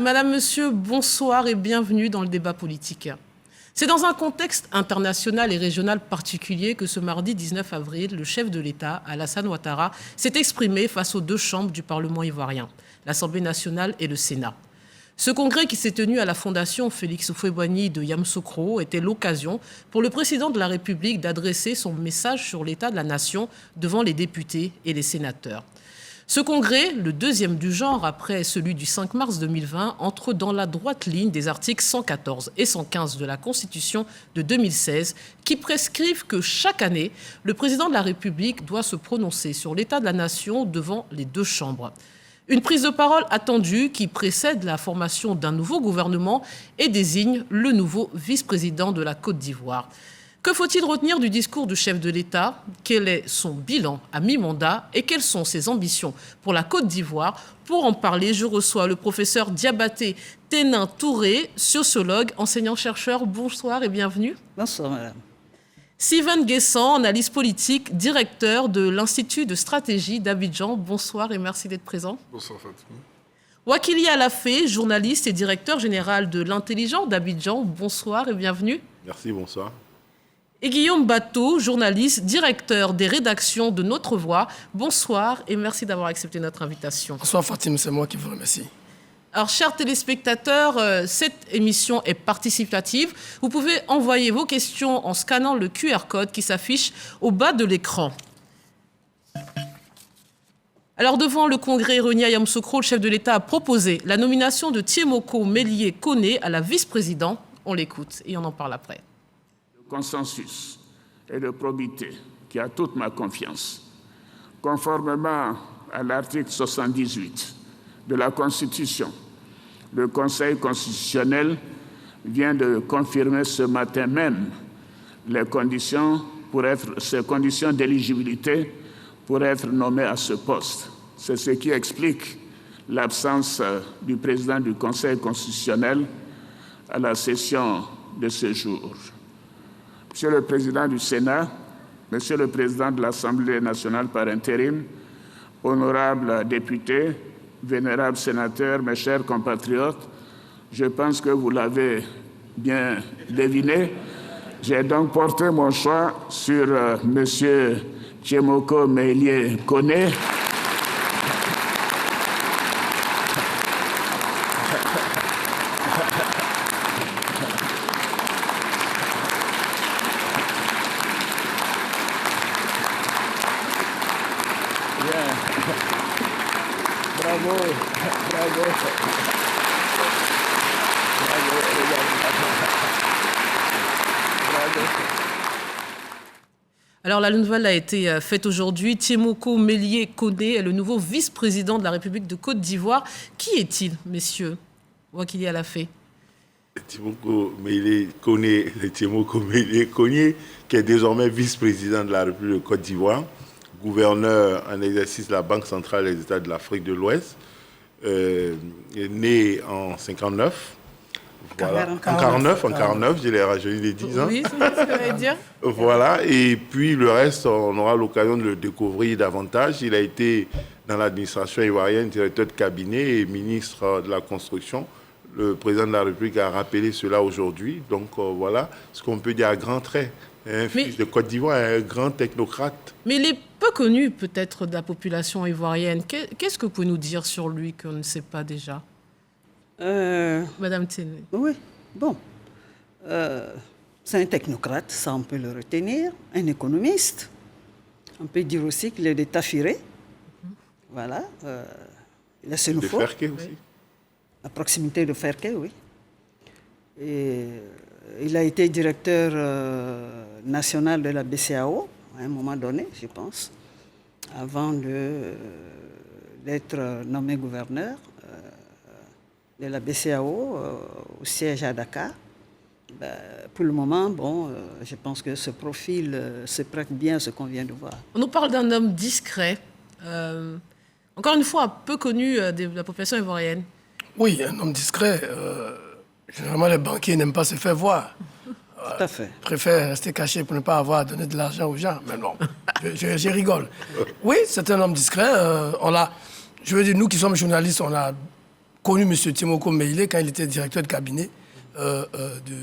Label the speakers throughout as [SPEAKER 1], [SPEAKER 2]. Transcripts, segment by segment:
[SPEAKER 1] Madame, Monsieur, bonsoir et bienvenue dans le débat politique. C'est dans un contexte international et régional particulier que ce mardi 19 avril, le chef de l'État, Alassane Ouattara, s'est exprimé face aux deux chambres du Parlement ivoirien, l'Assemblée nationale et le Sénat. Ce congrès qui s'est tenu à la Fondation Félix Houphouët-Boigny de Yamoussoukro était l'occasion pour le président de la République d'adresser son message sur l'état de la nation devant les députés et les sénateurs. Ce congrès, le deuxième du genre après celui du 5 mars 2020, entre dans la droite ligne des articles 114 et 115 de la Constitution de 2016 qui prescrivent que chaque année, le président de la République doit se prononcer sur l'état de la nation devant les deux chambres. Une prise de parole attendue qui précède la formation d'un nouveau gouvernement et désigne le nouveau vice-président de la Côte d'Ivoire. Que faut-il retenir du discours du chef de l'État? Quel est son bilan à mi-mandat et quelles sont ses ambitions pour la Côte d'Ivoire? Pour en parler, je reçois le professeur Diabaté Ténin Touré, sociologue, enseignant-chercheur. Bonsoir et bienvenue.
[SPEAKER 2] Bonsoir, madame.
[SPEAKER 1] Steven Guessant, analyste politique, directeur de l'Institut de stratégie d'Abidjan. Bonsoir et merci d'être présent.
[SPEAKER 3] Bonsoir, Fatima.
[SPEAKER 1] Wakili Alafé, journaliste et directeur général de l'Intelligent d'Abidjan. Bonsoir et bienvenue.
[SPEAKER 3] Merci, bonsoir.
[SPEAKER 1] Et Guillaume Bateau, journaliste, directeur des rédactions de Notre Voix. Bonsoir et merci d'avoir accepté notre invitation.
[SPEAKER 4] Bonsoir Fatima, c'est moi qui vous remercie.
[SPEAKER 1] Alors, chers téléspectateurs, cette émission est participative. Vous pouvez envoyer vos questions en scannant le QR code qui s'affiche au bas de l'écran. Alors, devant le congrès réuni à Yamoussoukro, le chef de l'État a proposé la nomination de Thiemoko Mélié Koné à la vice-présidente. On l'écoute et on en parle après.
[SPEAKER 5] Consensus et de probité qui a toute ma confiance. Conformément à l'article 78 de la Constitution, le Conseil constitutionnel vient de confirmer ce matin même ces conditions d'éligibilité pour être nommé à ce poste. C'est ce qui explique l'absence du président du Conseil constitutionnel à la session de ce jour. Monsieur le Président du Sénat, Monsieur le Président de l'Assemblée nationale par intérim, honorables députés, vénérables sénateurs, mes chers compatriotes, je pense que vous l'avez bien deviné. J'ai donc porté mon choix sur Monsieur Thiemoko Mélié Koné.
[SPEAKER 1] Alors, la nouvelle a été faite aujourd'hui. Thiemoko Mélié Koné est le nouveau vice-président de la République de Côte d'Ivoire. Qui est-il, messieurs? Wakili Alafé.
[SPEAKER 3] Thiemoko Mélié Koné, qui est désormais vice-président de la République de Côte d'Ivoire, gouverneur en exercice de la Banque centrale des États de l'Afrique de l'Ouest, est né en 59. Voilà. En 49, je l'ai rajeuni de 10 ans.
[SPEAKER 1] Oui, c'est ce que j'allais dire.
[SPEAKER 3] Voilà, et puis le reste, on aura l'occasion de le découvrir davantage. Il a été dans l'administration ivoirienne, directeur de cabinet et ministre de la Construction. Le président de la République a rappelé cela aujourd'hui. Donc voilà ce qu'on peut dire à grands traits. Un fils de Côte d'Ivoire, un grand technocrate.
[SPEAKER 1] Mais il est peu connu peut-être de la population ivoirienne. Qu'est-ce que vous pouvez nous dire sur lui qu'on ne sait pas déjà? Madame Téné.
[SPEAKER 2] Oui, bon. C'est un technocrate, ça on peut le retenir. Un économiste. On peut dire aussi qu'il est de Tafiré. Voilà. Il est Sénoufo.
[SPEAKER 3] De Ferké aussi.
[SPEAKER 2] À proximité de Ferké, oui. Et il a été directeur national de la BCEAO à un moment donné, je pense, avant d'être nommé gouverneur de la BCEAO au siège à Dakar. Pour le moment, je pense que ce profil se prête bien à ce qu'on vient de voir.
[SPEAKER 1] On nous parle d'un homme discret, encore une fois peu connu de la population ivoirienne.
[SPEAKER 4] Oui, un homme discret. Généralement, les banquiers n'aiment pas se faire voir.
[SPEAKER 2] Tout à fait.
[SPEAKER 4] Préfèrent rester caché pour ne pas avoir à donner de l'argent aux gens. Mais non, je rigole. Oui, c'est un homme discret. Je veux dire, nous qui sommes journalistes, on a connu M. Timoko Meïlé quand il était directeur de cabinet du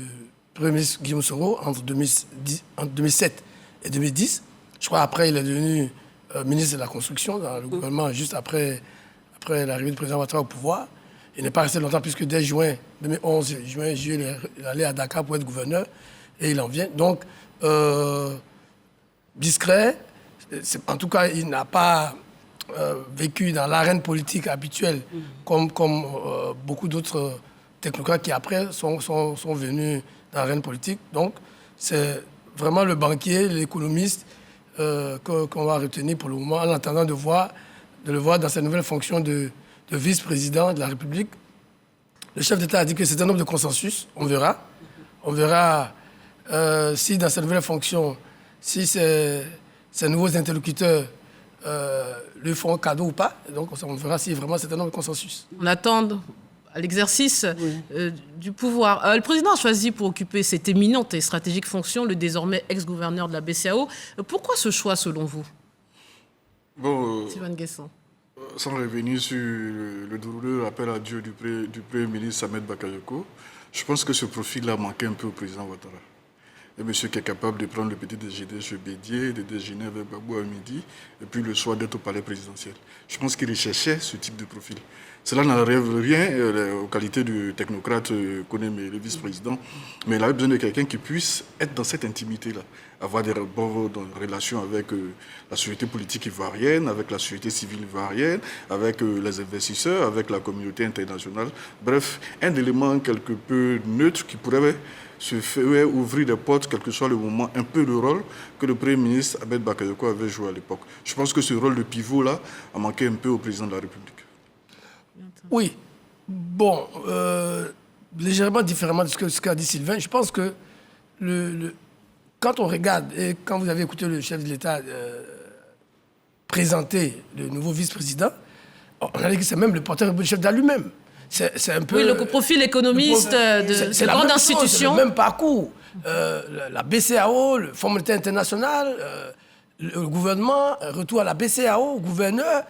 [SPEAKER 4] Premier ministre Guillaume Soro entre 2007 et 2010. Je crois après il est devenu ministre de la Construction dans le gouvernement juste après l'arrivée du président Ouattara au pouvoir. Il n'est pas resté longtemps puisque dès juin 2011, juillet, il est allé à Dakar pour être gouverneur et il en vient. Donc, discret, en tout cas, il n'a pas vécu dans l'arène politique habituelle comme beaucoup d'autres technocrates qui après sont venus dans l'arène politique. Donc, c'est vraiment le banquier, l'économiste qu'on va retenir pour le moment en attendant de le voir dans sa nouvelle fonction de vice-président de la République. Le chef d'État a dit que c'est un homme de consensus. On verra. On verra si dans sa nouvelle fonction, si ces nouveaux interlocuteurs lui font un cadeau ou pas. Donc on verra si vraiment c'est un homme de consensus.
[SPEAKER 1] On attend à l'exercice du pouvoir. Le président a choisi pour occuper cette éminente et stratégique fonction le désormais ex-gouverneur de la BCEAO. Pourquoi ce choix selon vous?
[SPEAKER 6] Bon,
[SPEAKER 1] Sylvain Guesson.
[SPEAKER 6] Sans revenir sur le douloureux appel à Dieu du Premier ministre Samet Bakayoko, je pense que ce profil-là manquait un peu au président Ouattara. Un monsieur qui est capable de prendre le petit déjeuner chez Bédier, de déjeuner avec Babou à midi, et puis le soir d'être au palais présidentiel. Je pense qu'il recherchait ce type de profil. Cela n'enlève rien aux qualités du technocrate connaît le vice-président, mais il avait besoin de quelqu'un qui puisse être dans cette intimité-là, avoir des bonnes relations avec la société politique ivoirienne, avec la société civile ivoirienne, avec les investisseurs, avec la communauté internationale. Bref, un élément quelque peu neutre qui pourrait se faire ouvrir des portes, quel que soit le moment, un peu le rôle que le Premier ministre Abed Bakayoko avait joué à l'époque. Je pense que ce rôle de pivot-là a manqué un peu au président de la République.
[SPEAKER 4] Oui. Bon, légèrement différemment de ce qu'a dit Sylvain, je pense que quand on regarde, et quand vous avez écouté le chef de l'État présenter le nouveau vice-président, on a dit que c'est même le porteur du chef d'État lui-même. C'est un peu...
[SPEAKER 1] Oui, le profil économiste de grande institution.
[SPEAKER 4] C'est le même parcours. La BCEAO, le Fonds monétaire international, le gouvernement, retour à la BCEAO, gouverneur.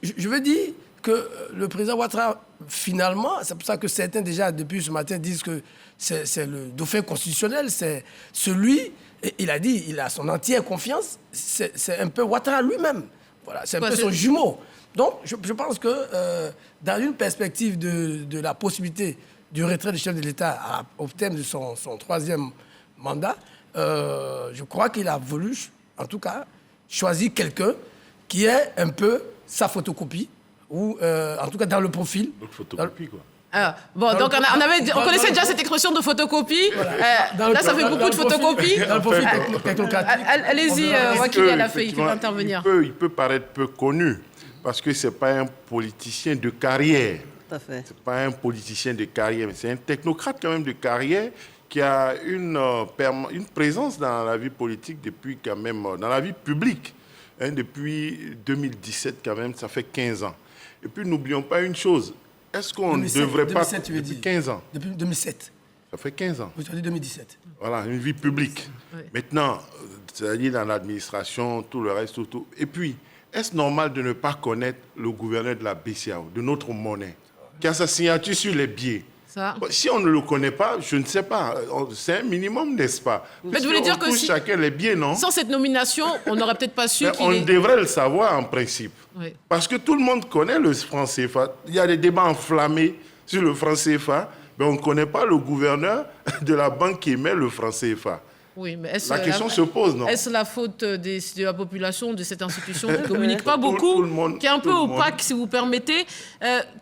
[SPEAKER 4] Je veux dire que le président Ouattara, finalement, c'est pour ça que certains déjà depuis ce matin disent que c'est le dauphin constitutionnel, c'est celui, et il a dit, il a son entière confiance, c'est un peu Ouattara lui-même. Voilà, c'est un peu son jumeau. Donc, je pense que dans une perspective de la possibilité du retrait du chef de l'État au terme de son troisième mandat, je crois qu'il a voulu, en tout cas, choisir quelqu'un qui est un peu sa photocopie, ou en tout cas dans le profil.
[SPEAKER 3] Donc photocopie, quoi.
[SPEAKER 1] Bon, donc on connaissait déjà cette expression de photocopie. Voilà. Là, ça fait beaucoup de photocopies.
[SPEAKER 4] Dans le profil technocratique.
[SPEAKER 1] Allez-y, Wakili Alafé, il peut intervenir.
[SPEAKER 3] Il peut paraître peu connu, parce que ce n'est pas un politicien de carrière.
[SPEAKER 2] Tout à fait.
[SPEAKER 3] Ce n'est pas un politicien de carrière, mais c'est un technocrate quand même de carrière qui a une présence dans la vie politique depuis quand même, dans la vie publique, depuis 2017 quand même, ça fait 15 ans. Et puis n'oublions pas une chose, est-ce qu'on ne devrait pas...
[SPEAKER 4] 2007, tu veux dire.
[SPEAKER 3] 15 ans.
[SPEAKER 4] Depuis 2007.
[SPEAKER 3] Ça fait 15 ans.
[SPEAKER 4] Vous avez dit 2017.
[SPEAKER 3] Voilà, une vie publique.
[SPEAKER 1] Oui.
[SPEAKER 3] Maintenant, c'est-à-dire dans l'administration, tout le reste, tout. Et puis, est-ce normal de ne pas connaître le gouverneur de la BCEAO, de notre monnaie, qui a sa signature sur les billets?
[SPEAKER 1] Ça.
[SPEAKER 3] Si on ne le connaît pas, je ne sais pas. C'est un minimum, n'est-ce pas?
[SPEAKER 1] Mais vous voulez dire que si,
[SPEAKER 3] chacun les billets, non?
[SPEAKER 1] sans cette nomination, on n'aurait peut-être pas su
[SPEAKER 3] On
[SPEAKER 1] qu'il est...
[SPEAKER 3] devrait le savoir en principe.
[SPEAKER 1] Oui.
[SPEAKER 3] Parce que tout le monde connaît le franc CFA. Il y a des débats enflammés sur le franc CFA, mais on ne connaît pas le gouverneur de la banque qui émet le franc CFA.
[SPEAKER 1] Oui, mais est-ce
[SPEAKER 3] La question se pose, non?
[SPEAKER 1] Est-ce la faute de la population de cette institution qui ne communique pas
[SPEAKER 3] Tout
[SPEAKER 1] beaucoup,
[SPEAKER 3] le monde,
[SPEAKER 1] qui est un peu
[SPEAKER 3] tout le monde.
[SPEAKER 1] opaque, si vous permettez?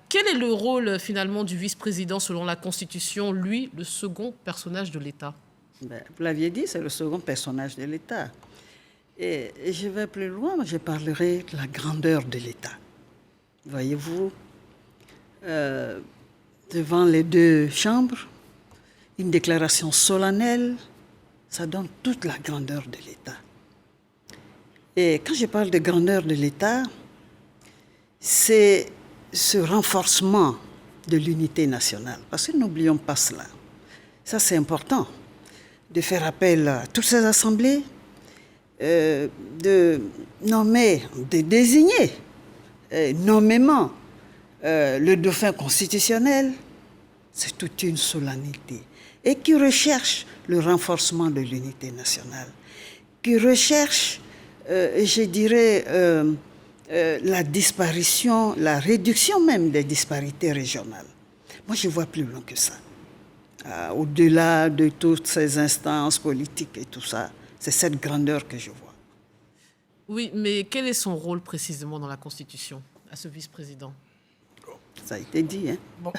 [SPEAKER 1] Quel est le rôle, finalement, du vice-président selon la Constitution, lui, le second personnage de l'État?
[SPEAKER 2] Ben, vous l'aviez dit, c'est le second personnage de l'État. Et je vais plus loin, je parlerai de la grandeur de l'État. Voyez-vous, devant les deux chambres, une déclaration solennelle, ça donne toute la grandeur de l'État. Et quand je parle de grandeur de l'État, c'est ce renforcement de l'unité nationale. Parce que n'oublions pas cela. Ça, c'est important, de faire appel à toutes ces assemblées, de nommer, de désigner nommément le dauphin constitutionnel, c'est toute une solennité. Et qui recherche le renforcement de l'unité nationale, qui recherche, je dirais, la disparition, la réduction même des disparités régionales. Moi, je vois plus loin que ça. Au-delà de toutes ces instances politiques et tout ça, c'est cette grandeur que je vois.
[SPEAKER 1] Oui, mais quel est son rôle précisément dans la Constitution, à ce vice-président?
[SPEAKER 2] Ça a été dit, hein.
[SPEAKER 4] Bon.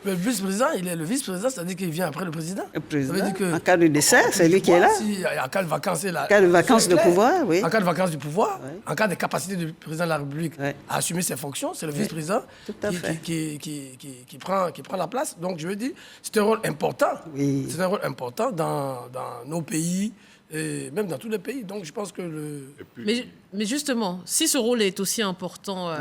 [SPEAKER 4] Le vice-président, il est le vice-président, c'est-à-dire qu'il vient après le président.
[SPEAKER 2] Le président,
[SPEAKER 4] Ça veut dire que,
[SPEAKER 2] en cas de décès, c'est lui qui est là.
[SPEAKER 4] Si, en cas de vacances, c'est là.
[SPEAKER 2] En cas de vacances de pouvoir, oui.
[SPEAKER 4] En cas de vacances du pouvoir,
[SPEAKER 2] Oui.
[SPEAKER 4] en cas de capacité du président de la République
[SPEAKER 2] Oui.
[SPEAKER 4] à assumer ses fonctions, c'est le vice-président
[SPEAKER 2] Tout à fait.
[SPEAKER 4] qui prend la place. Donc, je veux dire, c'est un rôle important.
[SPEAKER 2] Oui.
[SPEAKER 4] C'est un rôle important dans nos pays, et même dans tous les pays. Donc, je pense que
[SPEAKER 1] Mais justement, si ce rôle est aussi important,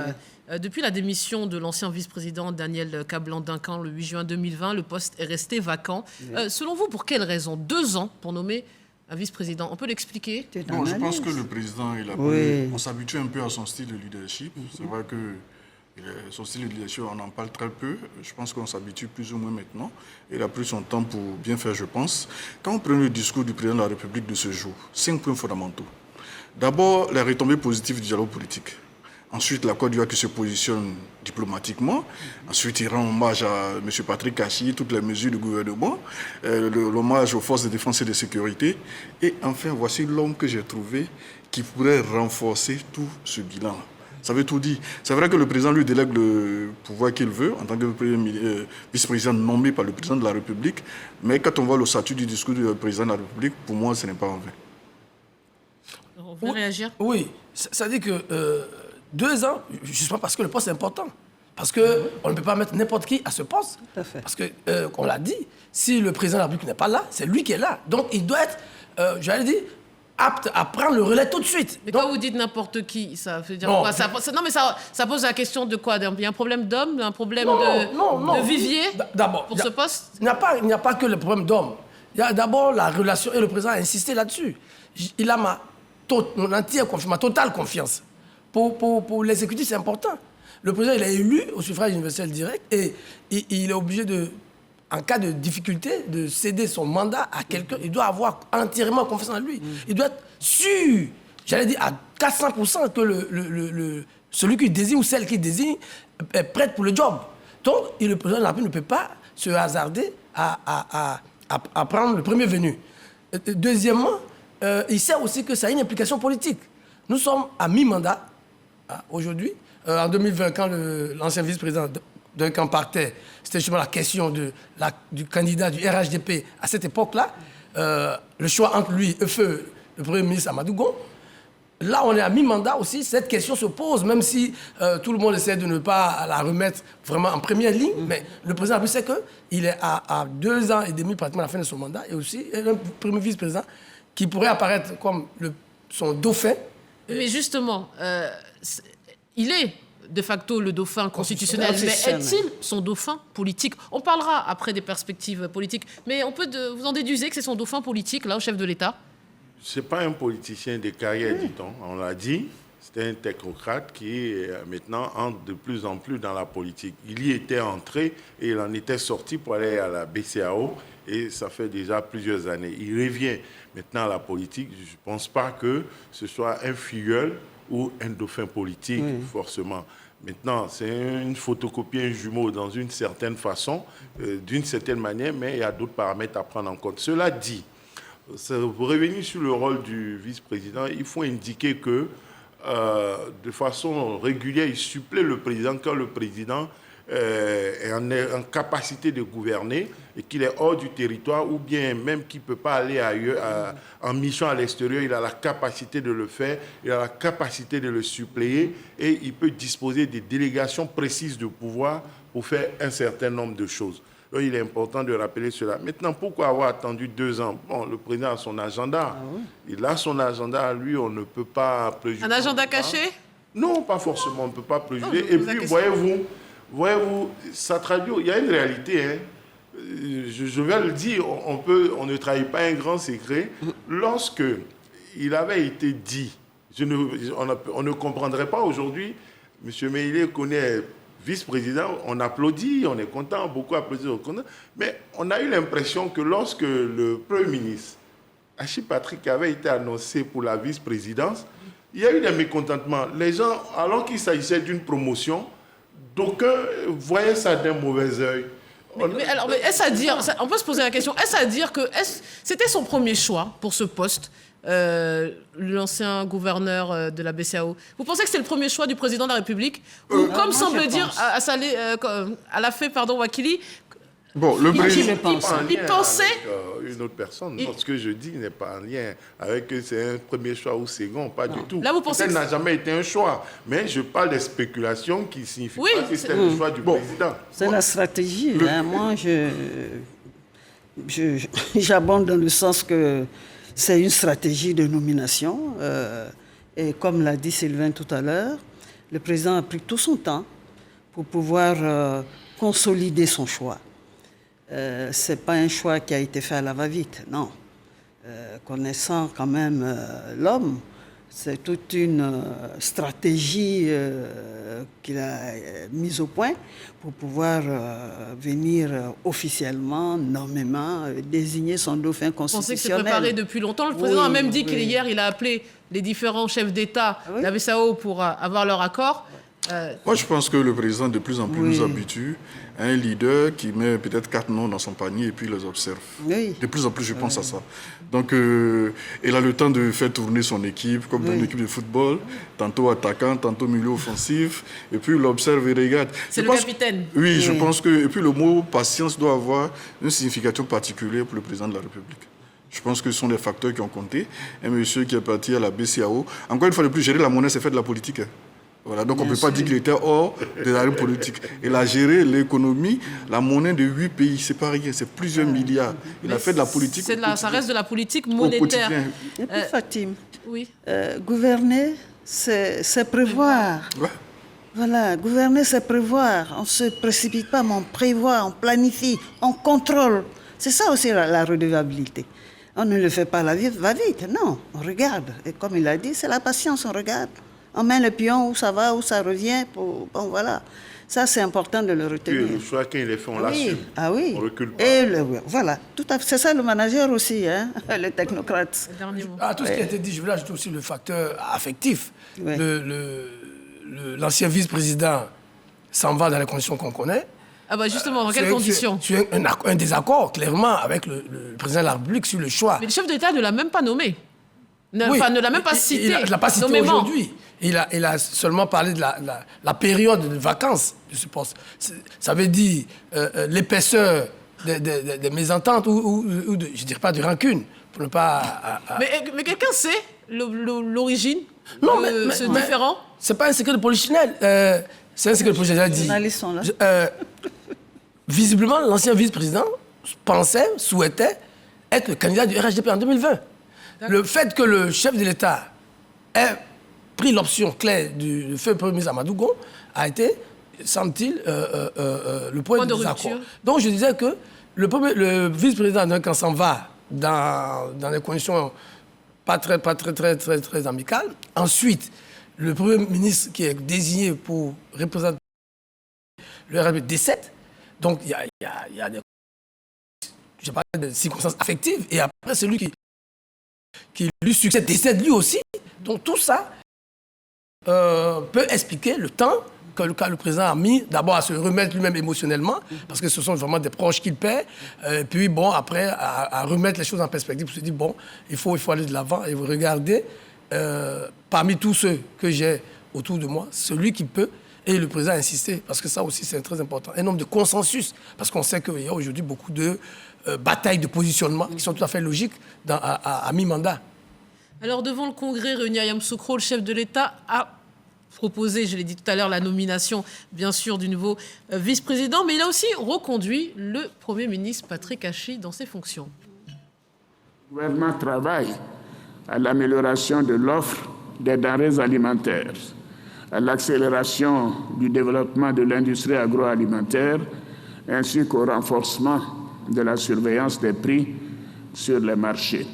[SPEAKER 1] depuis la démission de l'ancien vice-président Daniel Kablan-Duncan le 8 juin 2020, le poste est resté vacant. Selon vous, pour quelles raisons? 2 ans pour nommer un vice-président. On peut l'expliquer?
[SPEAKER 6] Bon, je pense que le président, on s'habitue un peu à son style de leadership. C'est vrai que son style de leadership, on en parle très peu. Je pense qu'on s'habitue plus ou moins maintenant. Il a pris son temps pour bien faire, je pense. Quand on prend le discours du président de la République de ce jour, 5 points fondamentaux. D'abord, les retombées positives du dialogue politique. Ensuite, la Côte d'Ivoire qui se positionne diplomatiquement. Ensuite, il rend hommage à M. Patrick Kachi, toutes les mesures du gouvernement, l'hommage aux forces de défense et de sécurité. Et enfin, voici l'homme que j'ai trouvé qui pourrait renforcer tout ce bilan. Ça veut tout dire. C'est vrai que le président lui délègue le pouvoir qu'il veut en tant que vice-président nommé par le président de la République. Mais quand on voit le statut du discours du président de la République, pour moi, ce n'est pas en vain.
[SPEAKER 1] Vous voulez réagir?
[SPEAKER 4] Oui, ça dit que 2 ans, justement parce que le poste est important. Parce qu'on ne peut pas mettre n'importe qui à ce poste.
[SPEAKER 2] Tout à fait.
[SPEAKER 4] Parce que, on l'a dit, si le président de la République n'est pas là, c'est lui qui est là. Donc, il doit être, j'allais dire, apte à prendre le relais tout de suite.
[SPEAKER 1] Mais
[SPEAKER 4] Donc,
[SPEAKER 1] quand vous dites n'importe qui, ça veut dire
[SPEAKER 4] Non.
[SPEAKER 1] quoi? Non, mais ça pose la question de quoi? Il y a un problème d'homme, un problème de vivier
[SPEAKER 4] D'abord,
[SPEAKER 1] pour ce poste?
[SPEAKER 4] il n'y a pas que le problème d'homme. Il y a d'abord la relation, et le président a insisté là-dessus. Il a mon entière confiance, ma totale confiance. Pour l'exécutif, c'est important. Le président, il est élu au suffrage universel direct et il est obligé en cas de difficulté, de céder son mandat à quelqu'un. Il doit avoir entièrement confiance en lui. Il doit être sûr, j'allais dire à 400% que celui qui désigne ou celle qui désigne est prête pour le job. Donc, le président de la République ne peut pas se hasarder à prendre le premier venu. Deuxièmement, il sait aussi que ça a une implication politique. Nous sommes à mi-mandat aujourd'hui. En 2020, quand l'ancien vice-président Duncan partait, c'était justement la question du candidat du RHDP à cette époque-là. Le choix entre lui et feu le Premier ministre Amadou Gon. Là, on est à mi-mandat aussi. Cette question se pose, même si tout le monde essaie de ne pas la remettre vraiment en première ligne. Mais le président sait qu'il est à 2 ans et demi, pratiquement à la fin de son mandat, et aussi un premier vice-président qui pourrait apparaître comme son dauphin.
[SPEAKER 1] Mais justement, il est de facto le dauphin constitutionnel, mais
[SPEAKER 2] Constitutionnel.
[SPEAKER 1] est-il son dauphin politique? On parlera après des perspectives politiques, mais on peut vous en déduisez que c'est son dauphin politique, là, au chef de l'État?
[SPEAKER 3] Ce n'est pas un politicien de carrière, dit-on. On l'a dit. C'est un technocrate qui maintenant entre de plus en plus dans la politique. Il y était entré et il en était sorti pour aller à la BCAO. Et ça fait déjà plusieurs années. Il revient maintenant à la politique. Je ne pense pas que ce soit un filleul ou un dauphin politique, forcément. Maintenant, c'est une photocopie, un jumeau dans une certaine façon, d'une certaine manière, mais il y a d'autres paramètres à prendre en compte. Cela dit, pour revenir sur le rôle du vice-président, il faut indiquer que de façon régulière, il supplée le président quand le président est en capacité de gouverner et qu'il est hors du territoire ou bien même qu'il ne peut pas aller ailleurs, en mission à l'extérieur, il a la capacité de le faire, il a la capacité de le suppléer et il peut disposer des délégations précises de pouvoir pour faire un certain nombre de choses. Donc, il est important de rappeler cela. Maintenant, pourquoi avoir attendu 2 ans? Bon, le président a son agenda. Il a son agenda, lui, on ne peut pas préjuger.
[SPEAKER 1] Un agenda caché?
[SPEAKER 3] Non, pas forcément, on ne peut pas préjuger.
[SPEAKER 1] Non, je
[SPEAKER 3] Et
[SPEAKER 1] pose la
[SPEAKER 3] puis,
[SPEAKER 1] question.
[SPEAKER 3] voyez-vous, ça traduit, il y a une réalité. Hein. Je vais le dire, on ne trahit pas un grand secret. Lorsque il avait été dit, on ne comprendrait pas aujourd'hui, M. Meïlé connaît vice-président, on applaudit, on est content, beaucoup applaudissent, mais on a eu l'impression que lorsque le Premier ministre, Hachi Patrick, avait été annoncé pour la vice-présidence, il y a eu des mécontentements. Les gens, alors qu'il s'agissait d'une promotion, d'aucuns voyaient ça d'un mauvais œil.
[SPEAKER 1] Mais est-ce à dire, on peut se poser la question, est-ce à dire que c'était son premier choix pour ce poste, l'ancien gouverneur de la BCEAO? Vous pensez que c'est le premier choix du président de la République? Ou comme semble dire à la fée, Wakili,
[SPEAKER 6] bon, le président...
[SPEAKER 1] il pensait...
[SPEAKER 3] Avec, une autre personne. Ce que je dis n'est pas en lien avec que c'est un premier choix ou second, pas du tout.
[SPEAKER 1] Là, vous pensez
[SPEAKER 3] ça n'a jamais été un choix. Mais je parle des spéculations qui signifient pas que c'était le choix du président.
[SPEAKER 2] C'est la stratégie. Hein. Moi, j'abonde dans le sens que c'est une stratégie de nomination. Et comme l'a dit Sylvain tout à l'heure, le président a pris tout son temps pour pouvoir consolider son choix. Ce n'est pas un choix qui a été fait à la va-vite, non. Connaissant quand même l'homme, c'est toute une stratégie qu'il a mise au point pour pouvoir venir officiellement, nommément, désigner son dauphin constitutionnel.
[SPEAKER 1] Vous pensez que c'est préparé depuis longtemps? Le président a même dit qu'hier, il a appelé les différents chefs d'État de la BCEAO pour avoir leur accord.
[SPEAKER 6] Moi, je pense que le président, de plus en plus, nous habitue à un leader qui met peut-être 4 noms dans son panier et puis les observe.
[SPEAKER 2] Oui.
[SPEAKER 6] De plus en plus, je pense à ça. Donc, il a le temps de faire tourner son équipe, comme dans une équipe de football, tantôt attaquant, tantôt milieu offensif, et puis il observe et regarde.
[SPEAKER 1] C'est le capitaine.
[SPEAKER 6] Oui, je pense que... Et puis le mot patience doit avoir une signification particulière pour le président de la République. Je pense que ce sont des facteurs qui ont compté. Un monsieur qui est parti à la BCEAO, encore une fois de plus, gérer la monnaie, c'est faire de la politique. Voilà, donc on ne peut pas dire qu'il était hors de la politique. Il a géré l'économie, la monnaie de 8 pays, c'est pas rien, c'est plusieurs milliards. Il a fait de la politique.
[SPEAKER 1] Ça reste de la politique monétaire.
[SPEAKER 2] Et puis Fatim,
[SPEAKER 1] oui.
[SPEAKER 2] Gouverner, c'est prévoir.
[SPEAKER 6] Ouais.
[SPEAKER 2] Voilà, gouverner, c'est prévoir. On ne se précipite pas, mais on prévoit, on planifie, on contrôle. C'est ça aussi la redevabilité. On ne le fait pas va vite, non. On regarde. Et comme il a dit, c'est la patience, on regarde. On met le pion où ça va, où ça revient. Bon, voilà. Ça, c'est important de le retenir.
[SPEAKER 3] Le choix qu'il est fait, on l'assume.
[SPEAKER 2] Ah oui.
[SPEAKER 3] On recule pas.
[SPEAKER 2] Et voilà. Tout à fait. C'est ça le manager aussi, hein, le technocrate.
[SPEAKER 4] Tout ce qui a été dit, je veux ajouter aussi le facteur affectif.
[SPEAKER 2] Oui.
[SPEAKER 4] L'ancien vice-président s'en va dans les conditions qu'on connaît.
[SPEAKER 1] Ah bah justement, dans quelles conditions?
[SPEAKER 4] Sur un désaccord, clairement, avec le président de la République sur le choix.
[SPEAKER 1] Mais le chef d'État ne l'a même pas nommé. Ne l'a même pas cité.
[SPEAKER 4] Il ne l'a pas cité aujourd'hui. Il a seulement parlé de la période de vacances de ce poste. Ça veut dire l'épaisseur des mésententes ou je ne dirais pas de rancune. Pour ne pas,
[SPEAKER 1] Mais quelqu'un sait l'origine
[SPEAKER 4] de
[SPEAKER 1] ce différend?
[SPEAKER 4] Ce n'est pas un secret de polichinelle. C'est un secret de polichinelle.
[SPEAKER 2] Les journalistes sont là.
[SPEAKER 4] Visiblement, l'ancien vice-président souhaitait être le candidat du RHDP en 2020. Le fait que le chef de l'État ait pris l'option claire du feu Premier ministre Amadou Gon a été, semble-t-il, le point de désaccord. Donc je disais que le vice-président quand s'en va dans des conditions pas très amicales. Ensuite, le Premier ministre qui est désigné pour représenter le RHDP décède. Donc il y a des circonstances affectives. Et après, celui qui lui succède décède lui aussi. Donc tout ça peut expliquer le temps que le président a mis d'abord à se remettre lui-même émotionnellement, parce que ce sont vraiment des proches qu'il perd, puis bon, après, à remettre les choses en perspective, pour se dire, bon, il faut aller de l'avant et vous regardez, parmi tous ceux que j'ai autour de moi, celui qui peut, et le président a insisté, parce que ça aussi c'est très important, un nombre de consensus, parce qu'on sait qu'il y a aujourd'hui beaucoup de batailles de positionnement qui sont tout à fait logiques à mi-mandat.
[SPEAKER 1] Alors devant le Congrès réuni à Yamoussoukro, le chef de l'État a proposé, je l'ai dit tout à l'heure, la nomination, bien sûr, du nouveau vice-président, mais il a aussi reconduit le Premier ministre Patrick Hachi dans ses fonctions.
[SPEAKER 5] Le gouvernement travaille à l'amélioration de l'offre des denrées alimentaires, à l'accélération du développement de l'industrie agroalimentaire, ainsi qu'au renforcement de la surveillance des prix sur les marchés.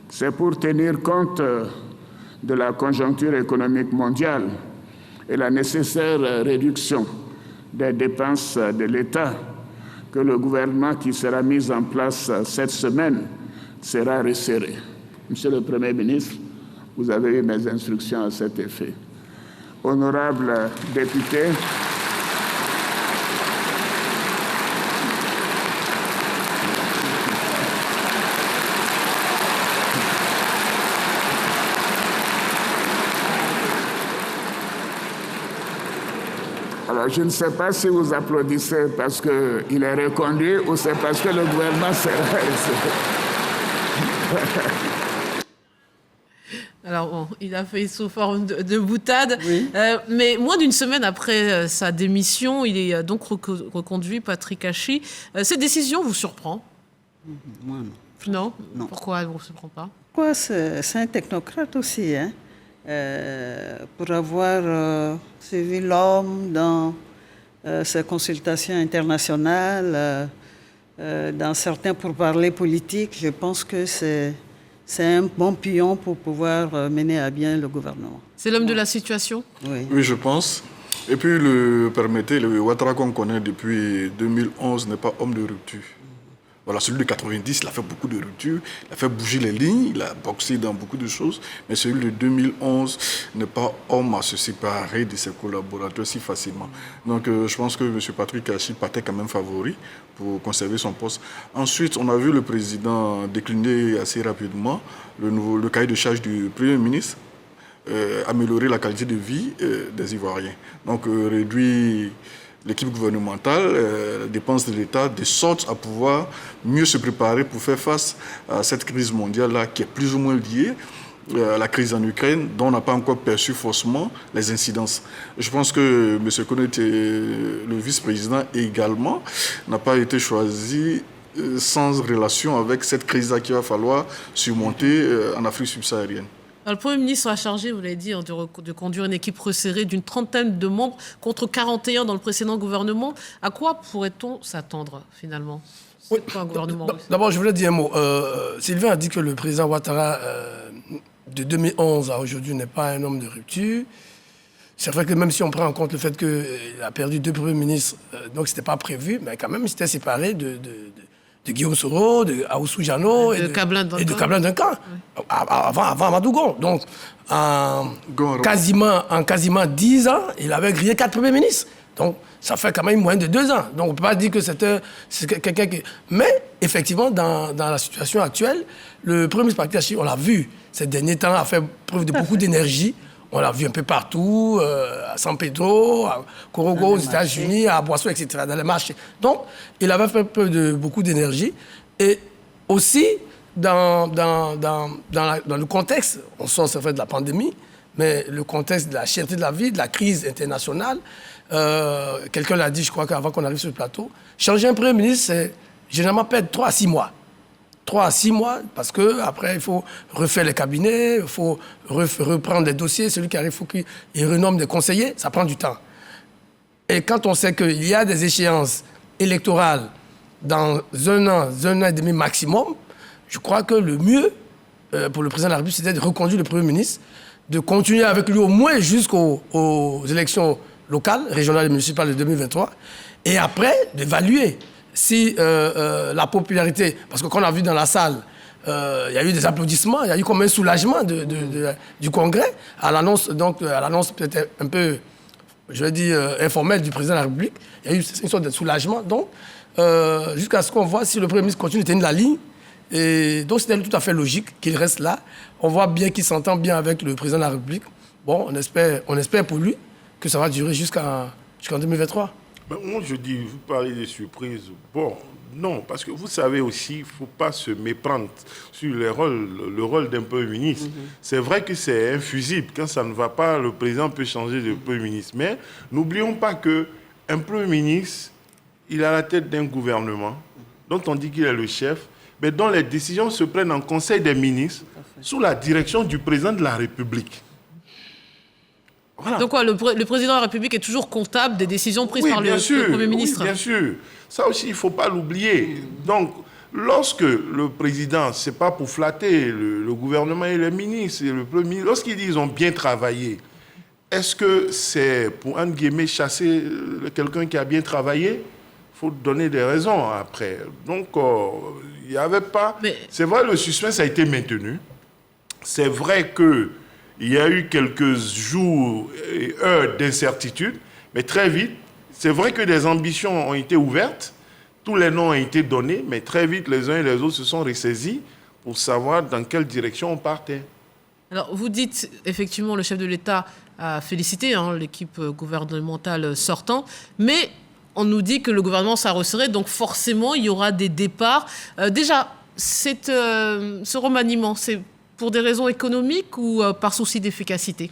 [SPEAKER 5] C'est pour tenir compte de la conjoncture économique mondiale et la nécessaire réduction des dépenses de l'État que le gouvernement qui sera mis en place cette semaine sera resserré. Monsieur le Premier ministre, vous avez eu mes instructions à cet effet. Honorables députés, alors je ne sais pas si vous applaudissez parce qu'il est reconduit ou c'est parce que le gouvernement sera resserré.
[SPEAKER 1] Alors, bon, il a fait sous forme de boutade.
[SPEAKER 2] Oui.
[SPEAKER 1] Mais moins d'une semaine après sa démission, il est donc reconduit, Patrick Hachi. Cette décision vous surprend?
[SPEAKER 2] Moi, non.
[SPEAKER 1] Non.
[SPEAKER 2] Non.
[SPEAKER 1] Pourquoi elle ne vous surprend pas?
[SPEAKER 2] Quoi, c'est un technocrate aussi, hein? Pour avoir suivi l'homme dans ses consultations internationales, dans certains pourparlers politiques, je pense que c'est un bon pion pour pouvoir mener à bien le gouvernement.
[SPEAKER 1] C'est l'homme de la situation?
[SPEAKER 2] Oui.
[SPEAKER 6] Oui, je pense. Et puis, permettez, le Ouattara qu'on connaît depuis 2011 n'est pas homme de rupture. Voilà, celui de 90, il a fait beaucoup de ruptures, il a fait bouger les lignes, il a boxé dans beaucoup de choses, mais celui de 2011 n'est pas homme à se séparer de ses collaborateurs si facilement. Donc, je pense que M. Patrick Hachi partait quand même favori pour conserver son poste. Ensuite, on a vu le président décliner assez rapidement le cahier de charge du Premier ministre, améliorer la qualité de vie des Ivoiriens. Donc, réduire l'équipe gouvernementale, les dépenses de l'État, de sorte à pouvoir mieux se préparer pour faire face à cette crise mondiale-là qui est plus ou moins liée à la crise en Ukraine, dont on n'a pas encore perçu forcément les incidences. Je pense que M. Koné, le vice-président également, n'a pas été choisi sans relation avec cette crise-là qu'il va falloir surmonter en Afrique subsaharienne.
[SPEAKER 1] Alors, le Premier ministre a chargé, vous l'avez dit, de conduire une équipe resserrée d'une trentaine de membres contre 41 dans le précédent gouvernement. À quoi pourrait-on s'attendre, finalement? C'est quoi un gouvernement russe?
[SPEAKER 4] D'abord, je voulais dire un mot. Sylvain a dit que le président Ouattara, de 2011 à aujourd'hui, n'est pas un homme de rupture. C'est vrai que même si on prend en compte le fait qu'il a perdu 2 premiers ministres, donc ce n'était pas prévu, mais quand même, il s'était séparé de Guillaume Soro, de Aoussou Diallo et de Kablin Duncan, oui. avant Amadougon. Donc, en quasiment 10 ans, il avait grillé 4 premiers ministres. Donc, ça fait quand même moins de 2 ans. Donc, on ne peut pas dire que c'est quelqu'un qui... Mais, effectivement, dans la situation actuelle, le Premier ministre Patrick Hachi, on l'a vu, ces derniers temps, a fait preuve de beaucoup d'énergie. On l'a vu un peu partout, à San Pedro, à Corogo, aux États-Unis, à Boisseau, etc., dans les marchés. Donc, il avait fait preuve de beaucoup d'énergie. Et aussi, dans le contexte, on sort, c'est vrai, de la pandémie, mais le contexte de la cherté de la vie, de la crise internationale, quelqu'un l'a dit, je crois qu'avant qu'on arrive sur le plateau, changer un Premier ministre, c'est généralement perdre 3 à 6 mois. 3 à 6 mois, parce qu'après, il faut refaire les cabinets, il faut reprendre les dossiers. Celui qui arrive, il faut qu'il renomme des conseillers. Ça prend du temps. Et quand on sait qu'il y a des échéances électorales dans 1 an et demi maximum, je crois que le mieux pour le président de la République, c'était de reconduire le Premier ministre, de continuer avec lui au moins jusqu'aux élections locales, régionales et municipales de 2023, et après, d'évaluer si la popularité, parce que quand on a vu dans la salle, il y a eu des applaudissements, il y a eu comme un soulagement du Congrès à l'annonce peut-être un peu, je vais dire, informelle du président de la République. Il y a eu une sorte de soulagement, donc, jusqu'à ce qu'on voit si le Premier ministre continue de tenir la ligne. Et donc, c'était tout à fait logique qu'il reste là. On voit bien qu'il s'entend bien avec le président de la République. Bon, on espère pour lui que ça va durer jusqu'en 2023.
[SPEAKER 3] Ben, moi, je dis, vous parlez des surprises. Bon, non, parce que vous savez aussi, il ne faut pas se méprendre sur le rôle d'un Premier ministre. C'est vrai que c'est infusible. Quand ça ne va pas, le président peut changer de Premier ministre. Mais n'oublions pas qu'un Premier ministre, il est à la tête d'un gouvernement dont on dit qu'il est le chef, mais dont les décisions se prennent en Conseil des ministres sous la direction du président de la République. Voilà.
[SPEAKER 1] Donc quoi, le président de la République est toujours comptable des décisions prises par le Premier ministre?
[SPEAKER 3] Oui, bien sûr. Ça aussi, il ne faut pas l'oublier. Donc, lorsque le président, ce n'est pas pour flatter le gouvernement et les ministres, et le Premier ministre, lorsqu'ils disent qu'ils ont bien travaillé, est-ce que c'est pour, entre guillemets, chasser quelqu'un qui a bien travaillé? Il faut donner des raisons après. Donc, il n'y avait pas...
[SPEAKER 1] Mais...
[SPEAKER 3] C'est vrai, le suspense a été maintenu. C'est vrai qu'il y a eu quelques jours et heures d'incertitude, mais très vite, c'est vrai que des ambitions ont été ouvertes, tous les noms ont été donnés, mais très vite, les uns et les autres se sont ressaisis pour savoir dans quelle direction on partait.
[SPEAKER 1] Alors, vous dites, effectivement, le chef de l'État a félicité l'équipe gouvernementale sortante, mais on nous dit que le gouvernement sera resserré, donc forcément, il y aura des départs. Déjà, ce remaniement, c'est pour des raisons économiques ou par souci d'efficacité?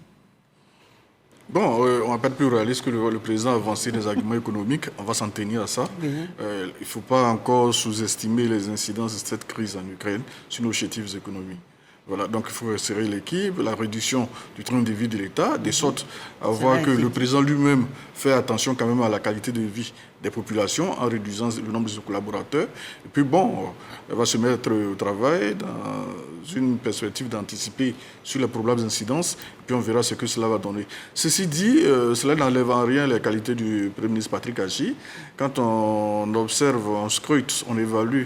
[SPEAKER 6] Bon, on va pas être plus réaliste que le président a avancé des arguments économiques. On va s'en tenir à ça. Il ne faut pas encore sous-estimer les incidences de cette crise en Ukraine sur nos objectifs économiques. Voilà, donc il faut resserrer l'équipe, la réduction du train de vie de l'État, de sorte à voir que le président lui-même fait attention quand même à la qualité de vie des populations en réduisant le nombre de ses collaborateurs. Et puis bon, elle va se mettre au travail dans une perspective d'anticiper sur les probables incidences, et puis on verra ce que cela va donner. Ceci dit, cela n'enlève en rien les qualités du Premier ministre Patrick Achi. Quand on observe, on scrute, on évalue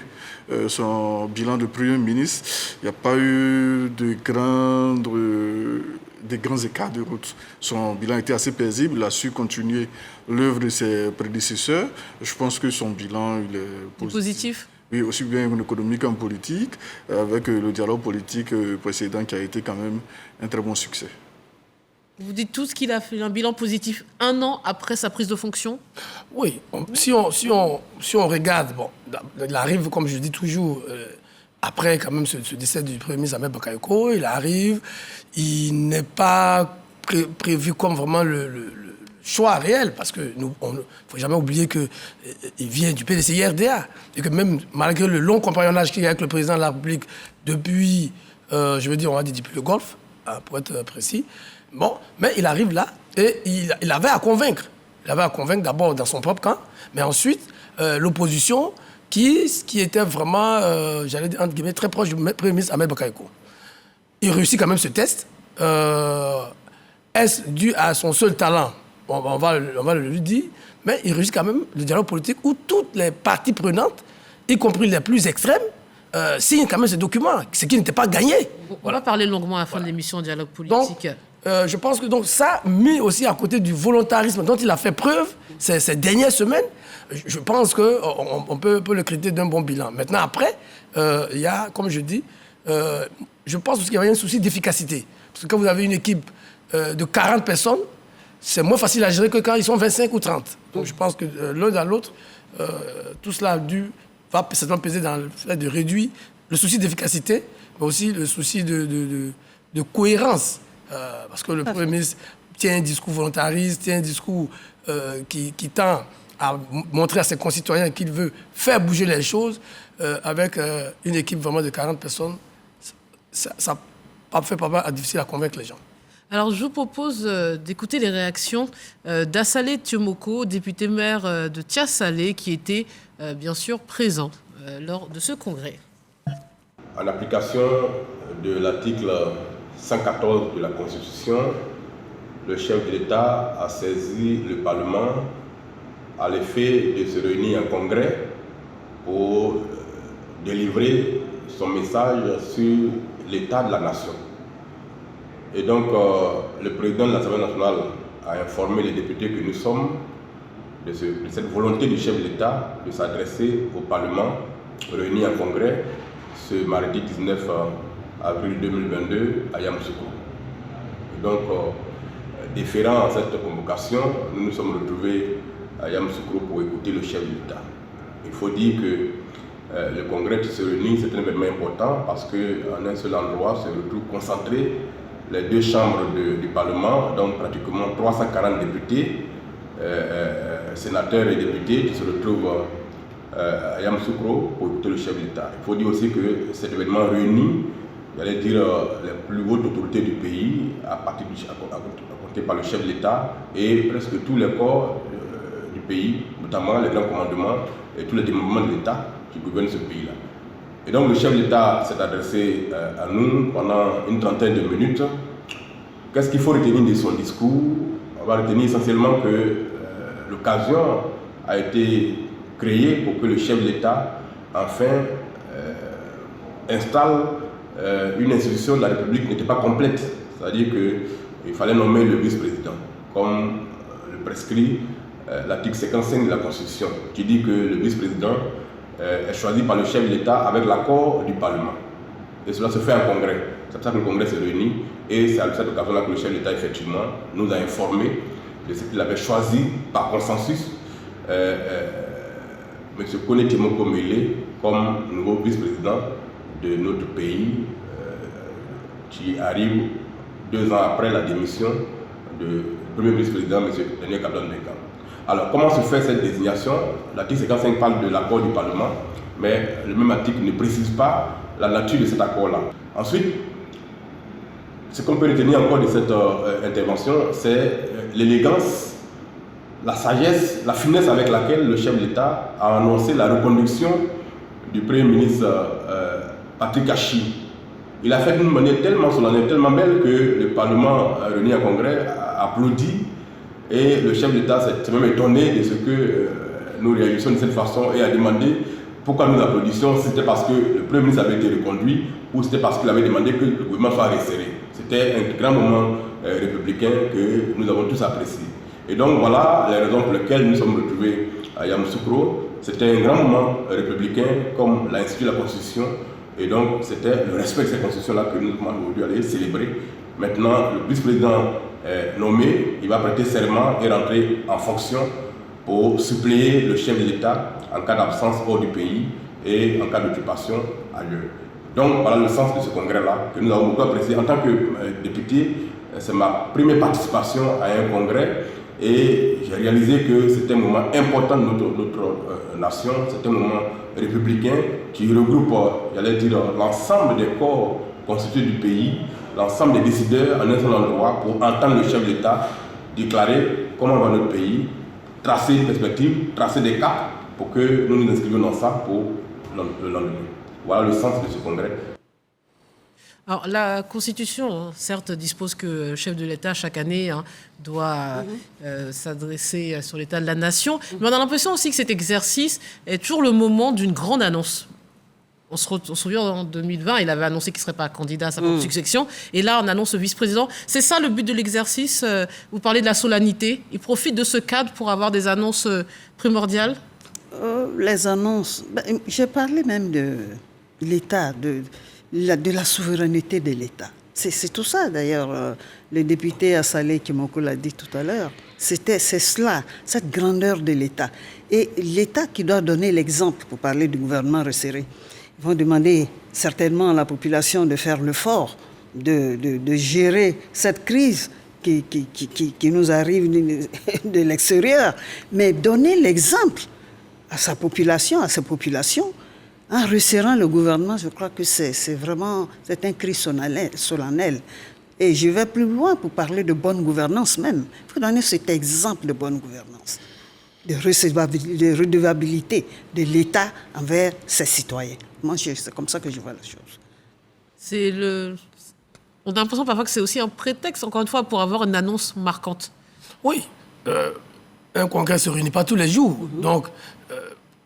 [SPEAKER 6] son bilan de Premier ministre, il n'y a pas eu de grands écarts de route. Son bilan était assez paisible, il a su continuer l'œuvre de ses prédécesseurs. Je pense que son bilan il est positif. Oui, aussi bien économique qu'en politique, avec le dialogue politique précédent qui a été quand même un très bon succès.
[SPEAKER 1] Vous dites tous qu'il a fait un bilan positif 1 an après sa prise de fonction?
[SPEAKER 4] Oui, si on regarde, bon, il arrive, comme je dis toujours, après quand même ce décès du Premier ministre Ahmed Bakayoko, il arrive, il n'est pas prévu comme vraiment le choix réel, parce qu'il ne faut jamais oublier qu'il vient du PDCI-RDA, et que même malgré le long compagnonnage qu'il y a avec le président de la République depuis, on va dire depuis le Golfe, pour être précis, bon, mais il arrive là et il avait à convaincre. Il avait à convaincre d'abord dans son propre camp, mais ensuite l'opposition qui était vraiment, j'allais dire, entre guillemets, très proche du Premier ministre Ahmed Bakayoko. Il réussit quand même ce test. Est-ce dû à son seul talent? On va le lui dire, mais il réussit quand même le dialogue politique où toutes les parties prenantes, y compris les plus extrêmes, signent quand même ce document, ce qui n'était pas gagné.
[SPEAKER 1] On va parler longuement à la fin de l'émission Dialogue politique.
[SPEAKER 4] Donc, je pense que donc, ça, mis aussi à côté du volontarisme dont il a fait preuve ces dernières semaines, je pense qu'on peut le créditer d'un bon bilan. Maintenant, après, il y a, comme je dis, je pense aussi qu'il y a un souci d'efficacité. Parce que quand vous avez une équipe de 40 personnes, c'est moins facile à gérer que quand ils sont 25 ou 30. Donc je pense que l'un dans l'autre, tout cela va certainement peser dans le fait de réduire le souci d'efficacité, mais aussi le souci de cohérence. Parce que le Premier ministre tient un discours volontariste, tient un discours qui tend à montrer à ses concitoyens qu'il veut faire bouger les choses avec une équipe vraiment de 40 personnes. Ça fait pas mal difficile à convaincre les gens.
[SPEAKER 1] Alors, je vous propose d'écouter les réactions d'Assalé Tiomoko, député maire de Tia-Salé, qui était bien sûr présent lors de ce congrès.
[SPEAKER 7] En application de l'article 114 de la Constitution, le chef de l'État a saisi le Parlement à l'effet de se réunir en congrès pour délivrer son message sur l'état de la nation. Et donc, le président de l'Assemblée nationale a informé les députés que nous sommes de cette volonté du chef de l'État de s'adresser au Parlement réuni en congrès ce mardi 19 avril 2022 à Yamoussoukro. Donc, déférant à cette convocation, nous nous sommes retrouvés à Yamoussoukro pour écouter le chef de l'État. Il faut dire que le congrès qui se réunit, c'est un événement important parce qu'en un seul endroit se retrouvent concentrés les deux chambres du Parlement, donc pratiquement 340 députés, sénateurs et députés qui se retrouvent à Yamoussoukro pour écouter le chef de l'État. Il faut dire aussi que cet événement réunit, j'allais dire, les plus hautes autorités du pays, à compter par le chef de l'État et presque tous les corps du pays, notamment les grands commandements et tous les démembrements de l'État qui gouvernent ce pays-là. Et donc le chef de l'État s'est adressé à nous pendant une trentaine de minutes Qu'est-ce qu'il faut retenir de son discours? On va retenir essentiellement que l'occasion a été créée pour que le chef de l'État, enfin, installe une institution de la République qui n'était pas complète. C'est-à-dire qu'il fallait nommer le vice-président, comme le prescrit l'article 55 de la Constitution, qui dit que le vice-président est choisi par le chef de l'État avec l'accord du Parlement. Et cela se fait en congrès. C'est pour ça que le congrès s'est réuni et c'est à cette occasion-là que le chef de l'État, effectivement, nous a informé de ce qu'il avait choisi par consensus M. Kone Timoko Mele comme nouveau vice-président de notre pays qui arrive 2 ans après la démission du premier vice-président, M. Denis Kadon Menga. Alors, comment se fait cette désignation? L'article 55 parle de l'accord du Parlement, mais le même article ne précise pas la nature de cet accord-là. Ensuite, ce qu'on peut retenir encore de cette intervention, c'est l'élégance, la sagesse, la finesse avec laquelle le chef de l'État a annoncé la reconduction du Premier ministre Patrick Achi. Il a fait d'une manière tellement solennelle, tellement belle que le Parlement réuni en congrès a applaudi et le chef de l'État s'est même étonné de ce que nous réagissions de cette façon et a demandé pourquoi nous applaudissions, si c'était parce que le Premier ministre avait été reconduit ou c'était parce qu'il avait demandé que le gouvernement soit resserré. C'était un grand moment républicain que nous avons tous apprécié. Et donc voilà les raisons pour lesquelles nous sommes retrouvés à Yamoussoukro. C'était un grand moment républicain comme l'a institué la Constitution. Et donc c'était le respect de cette Constitution-là que nous demandons aujourd'hui aller célébrer. Maintenant, le vice-président est nommé, il va prêter serment et rentrer en fonction pour suppléer le chef de l'État en cas d'absence hors du pays et en cas d'occupation ailleurs. Donc voilà le sens de ce congrès-là que nous avons beaucoup apprécié. En tant que député, c'est ma première participation à un congrès et j'ai réalisé que c'était un moment important de notre nation, c'était un moment républicain qui regroupe, j'allais dire, l'ensemble des corps constitués du pays, l'ensemble des décideurs en un seul endroit pour entendre le chef de l'État déclarer comment va notre pays, tracer une perspective, tracer des caps pour que nous nous inscrivions dans ça pour le lendemain. Voilà le sens de ce congrès.
[SPEAKER 1] Alors, la Constitution, certes, dispose que le chef de l'État, chaque année, doit s'adresser sur l'état de la nation. Mais on a l'impression aussi que cet exercice est toujours le moment d'une grande annonce. On se souvient, en 2020, il avait annoncé qu'il ne serait pas candidat à sa propre succession. Et là, on annonce le vice-président. C'est ça le but de l'exercice. Vous parlez de la solennité. Il profite de ce cadre pour avoir des annonces primordiales.
[SPEAKER 2] Les annonces... j'ai parlé même de l'État, de la souveraineté de l'État. C'est tout ça, d'ailleurs. Le député Assalé Kimoko l'a dit tout à l'heure. C'est cela, cette grandeur de l'État. Et l'État qui doit donner l'exemple, pour parler du gouvernement resserré. Ils vont demander certainement à la population de faire l'effort, de gérer cette crise qui nous arrive de l'extérieur, mais donner l'exemple à sa population, à ses populations, en resserrant le gouvernement. Je crois que c'est un cri solennel. Et je vais plus loin pour parler de bonne gouvernance même. Il faut donner cet exemple de bonne gouvernance, de redevabilité de l'État envers ses citoyens. Moi, c'est comme ça que je vois la chose.
[SPEAKER 1] On a l'impression parfois que c'est aussi un prétexte, encore une fois, pour avoir une annonce marquante.
[SPEAKER 4] Oui. Un congrès ne se réunit pas tous les jours. Donc,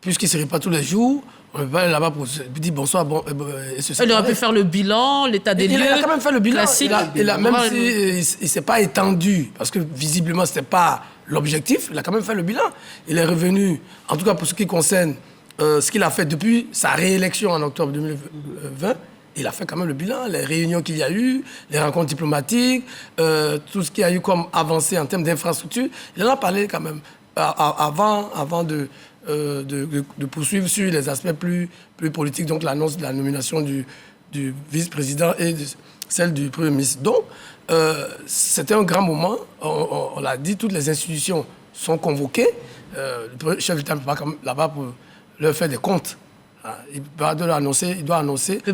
[SPEAKER 4] puisqu'il ne se réunit pas tous les jours, on ne peut pas aller là-bas pour dire bonsoir.
[SPEAKER 1] Il aurait pu faire le bilan, l'état des lieux.
[SPEAKER 4] Il a quand même fait le bilan.
[SPEAKER 1] Classique.
[SPEAKER 4] Même s'il ne s'est pas étendu, parce que visiblement, ce n'était pas l'objectif, il a quand même fait le bilan. Il est revenu, en tout cas pour ce qui concerne ce qu'il a fait depuis sa réélection en octobre 2020, il a fait quand même le bilan, les réunions qu'il y a eu, les rencontres diplomatiques, tout ce qu'il y a eu comme avancée en termes d'infrastructure. Il en a parlé quand même avant de poursuivre sur les aspects plus politiques, donc l'annonce de la nomination du vice-président et celle du Premier ministre. Donc, c'était un grand moment. On l'a dit, toutes les institutions sont convoquées. Le chef d'État n'est pas là-bas pour leur faire des comptes Il doit annoncer.
[SPEAKER 1] Mais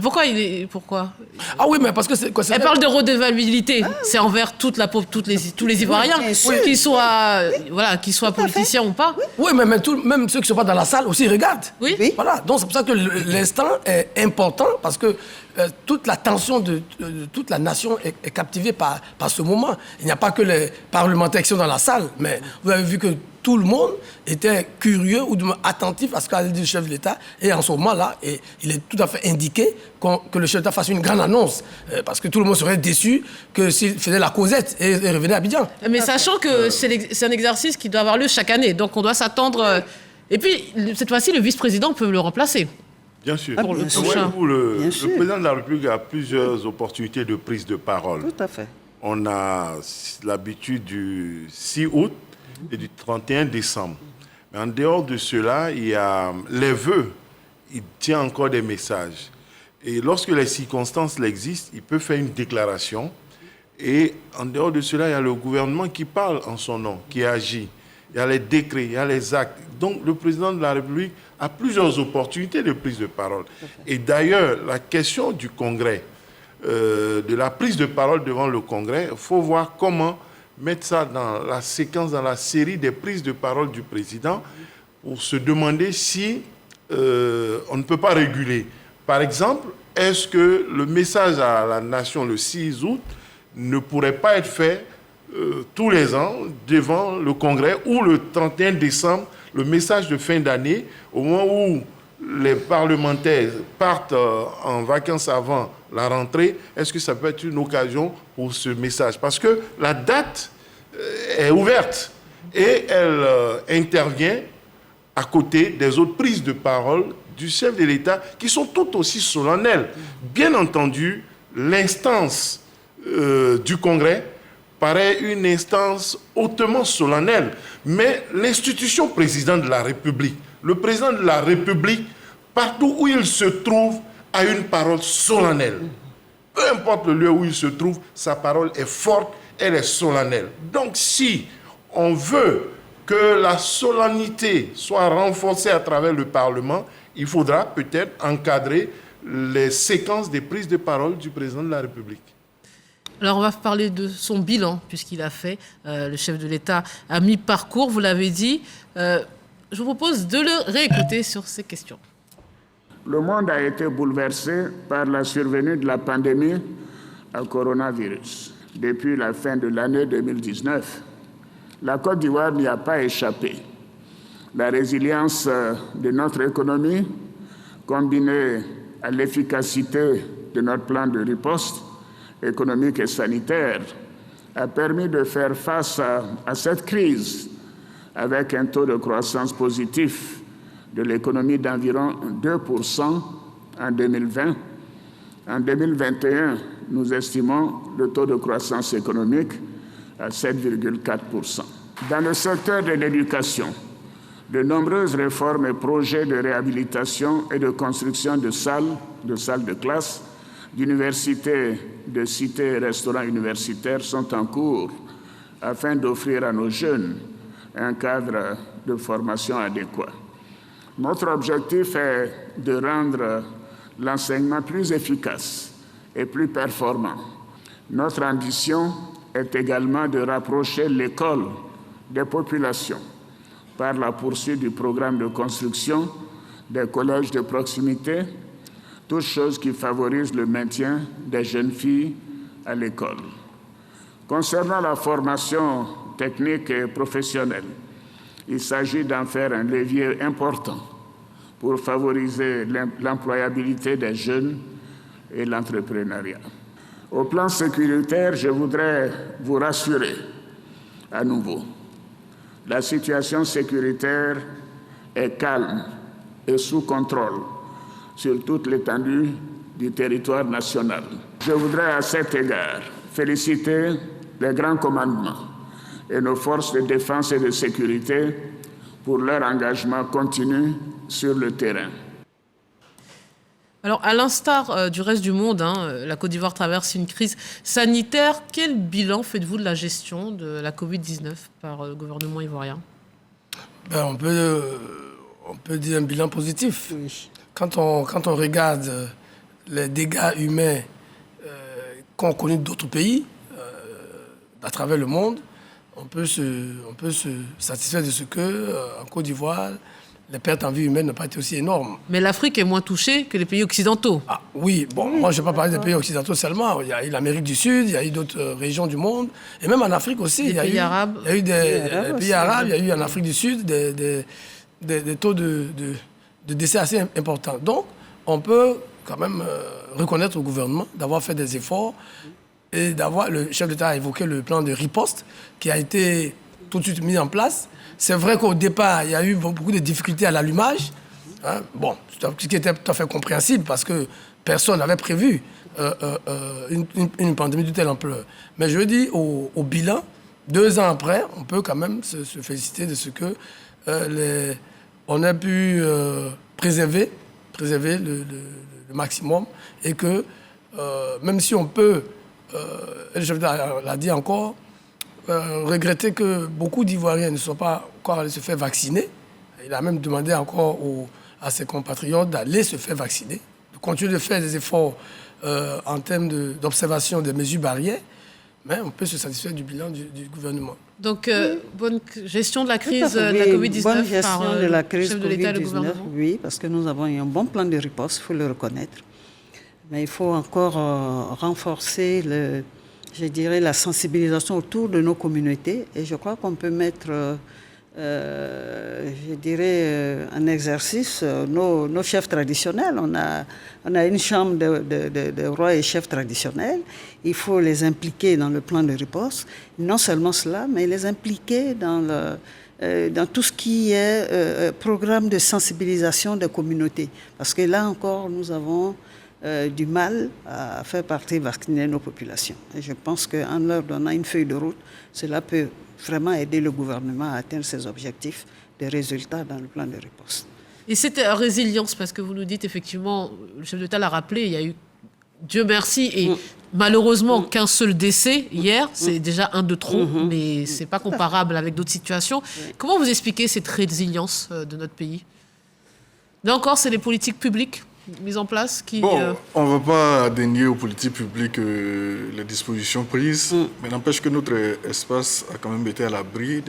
[SPEAKER 1] pourquoi
[SPEAKER 4] Ah oui, mais parce que c'est...
[SPEAKER 1] Elle parle de redevabilité. C'est envers tous les Ivoiriens, qu'ils soient politiciens ou pas.
[SPEAKER 4] Oui, mais même ceux qui ne sont pas dans la salle aussi regardent.
[SPEAKER 1] Oui.
[SPEAKER 4] Voilà, donc c'est pour ça que l'instant est important, parce que toute la tension de toute la nation est captivée par ce moment. Il n'y a pas que les parlementaires qui sont dans la salle, mais vous avez vu que tout le monde était curieux ou du moins attentif à ce qu'a dit le chef de l'État. Et en ce moment-là, il est tout à fait indiqué que le chef de l'État fasse une grande annonce. Parce que tout le monde serait déçu que s'il faisait la causette et revenait à Abidjan.
[SPEAKER 1] Mais sachant que c'est un exercice qui doit avoir lieu chaque année. Donc on doit s'attendre... Et puis, cette fois-ci, le vice-président peut le remplacer.
[SPEAKER 3] Bien sûr.
[SPEAKER 1] Pour le prochain.
[SPEAKER 3] Le président de la République a plusieurs opportunités de prise de parole.
[SPEAKER 2] Tout à fait.
[SPEAKER 3] On a l'habitude du 6 août et du 31 décembre. Mais en dehors de cela, il y a les vœux. Il tient encore des messages. Et lorsque les circonstances l'existent, il peut faire une déclaration. Et en dehors de cela, il y a le gouvernement qui parle en son nom, qui agit. Il y a les décrets, il y a les actes. Donc le président de la République a plusieurs opportunités de prise de parole. Et d'ailleurs, la question du Congrès, de la prise de parole devant le Congrès, il faut voir comment mettre ça dans la séquence, dans la série des prises de parole du président, pour se demander si on ne peut pas réguler. Par exemple, est-ce que le message à la nation le 6 août ne pourrait pas être fait tous les ans devant le Congrès, ou le 31 décembre, le message de fin d'année, au moment où les parlementaires partent en vacances avant la rentrée, est-ce que ça peut être une occasion pour ce message? Parce que la date est ouverte et elle intervient à côté des autres prises de parole du chef de l'État qui sont tout aussi solennelles. Bien entendu, l'instance du Congrès paraît une instance hautement solennelle, mais l'institution président de la République, le président de la République, partout où il se trouve, a une parole solennelle. Peu importe le lieu où il se trouve, sa parole est forte, elle est solennelle. Donc si on veut que la solennité soit renforcée à travers le Parlement, il faudra peut-être encadrer les séquences des prises de parole du président de la République.
[SPEAKER 1] Alors, on va parler de son bilan, puisqu'il a fait, le chef de l'État, à mi-parcours, vous l'avez dit. Je vous propose de le réécouter sur ces questions.
[SPEAKER 5] Le monde a été bouleversé par la survenue de la pandémie à coronavirus. Depuis la fin de l'année 2019, la Côte d'Ivoire n'y a pas échappé. La résilience de notre économie, combinée à l'efficacité de notre plan de riposte économique et sanitaire, a permis de faire face à cette crise avec un taux de croissance positif de l'économie d'environ 2% en 2020. En 2021, nous estimons le taux de croissance économique à 7,4%. Dans le secteur de l'éducation, de nombreuses réformes et projets de réhabilitation et de construction de salles de classe, d'universités, de cités et restaurants universitaires sont en cours afin d'offrir à nos jeunes un cadre de formation adéquat. Notre objectif est de rendre l'enseignement plus efficace et plus performant. Notre ambition est également de rapprocher l'école des populations par la poursuite du programme de construction des collèges de proximité, toutes choses qui favorisent le maintien des jeunes filles à l'école. Concernant la formation technique et professionnelle, il s'agit d'en faire un levier important pour favoriser l'employabilité des jeunes et l'entrepreneuriat. Au plan sécuritaire, je voudrais vous rassurer à nouveau. La situation sécuritaire est calme et sous contrôle sur toute l'étendue du territoire national. Je voudrais à cet égard féliciter les grands commandements et nos forces de défense et de sécurité pour leur engagement continu sur le terrain.
[SPEAKER 1] Alors, à l'instar du reste du monde, la Côte d'Ivoire traverse une crise sanitaire. Quel bilan faites-vous de la gestion de la Covid-19 par le gouvernement ivoirien ?
[SPEAKER 4] On peut dire un bilan positif.
[SPEAKER 2] Oui.
[SPEAKER 4] quand on regarde les dégâts humains qu'ont connus d'autres pays à travers le monde, on peut se satisfaire de ce que en Côte d'Ivoire, les pertes en vie humaine n'ont pas été aussi énormes.
[SPEAKER 1] Mais l'Afrique est moins touchée que les pays occidentaux.
[SPEAKER 4] Ah, oui, bon, moi je ne vais pas parler des pays occidentaux seulement. Il y a eu l'Amérique du Sud, il y a eu d'autres régions du monde, et même en Afrique aussi.
[SPEAKER 1] Les pays arabes.
[SPEAKER 4] Il y a eu des pays arabes, il y a eu en Afrique du Sud des taux de décès assez importants. Donc, on peut quand même reconnaître au gouvernement d'avoir fait des efforts et le chef d'État a évoqué le plan de riposte qui a été tout de suite mis en place. C'est vrai qu'au départ, il y a eu beaucoup de difficultés à l'allumage. Hein. Bon, ce qui était tout à fait compréhensible parce que personne n'avait prévu une pandémie de telle ampleur. Mais je dis, au bilan, 2 ans après, on peut quand même se féliciter de ce que on a pu préserver le maximum et que même si on peut, le chef d'État l'a dit encore, regretter que beaucoup d'Ivoiriens ne soient pas encore allés se faire vacciner. Il a même demandé encore à ses compatriotes d'aller se faire vacciner, de continuer de faire des efforts en termes d'observation des mesures barrières, mais on peut se satisfaire du bilan du gouvernement.
[SPEAKER 1] Donc, bonne gestion de la crise de la Covid-19
[SPEAKER 2] bonne gestion de la crise
[SPEAKER 1] chef de l'État et le
[SPEAKER 2] COVID-19,
[SPEAKER 1] gouvernement.
[SPEAKER 2] oui, parce que nous avons eu un bon plan de riposte, il faut le reconnaître. Mais il faut encore renforcer je dirais, la sensibilisation autour de nos communautés. Et je crois qu'on peut mettre, je dirais, en exercice nos chefs traditionnels. On a une chambre de rois et chefs traditionnels. Il faut les impliquer dans le plan de riposte. Non seulement cela, mais les impliquer dans tout ce qui est programme de sensibilisation des communautés. Parce que là encore, nous avons du mal à faire vacciner nos populations. Et je pense qu'en leur donnant une feuille de route, cela peut vraiment aider le gouvernement à atteindre ses objectifs, des résultats dans le plan de riposte.
[SPEAKER 1] Et cette résilience, parce que vous nous dites effectivement, le chef d'État l'a rappelé, il y a eu, Dieu merci, et malheureusement qu'un seul décès hier, c'est déjà un de trop, mais ce n'est pas comparable avec d'autres situations. Comment vous expliquez cette résilience de notre pays? Là encore, c'est les politiques publiques mises en place qui...
[SPEAKER 6] Bon, on ne va pas dénier aux politiques publiques les dispositions prises, mais n'empêche que notre espace a quand même été à l'abri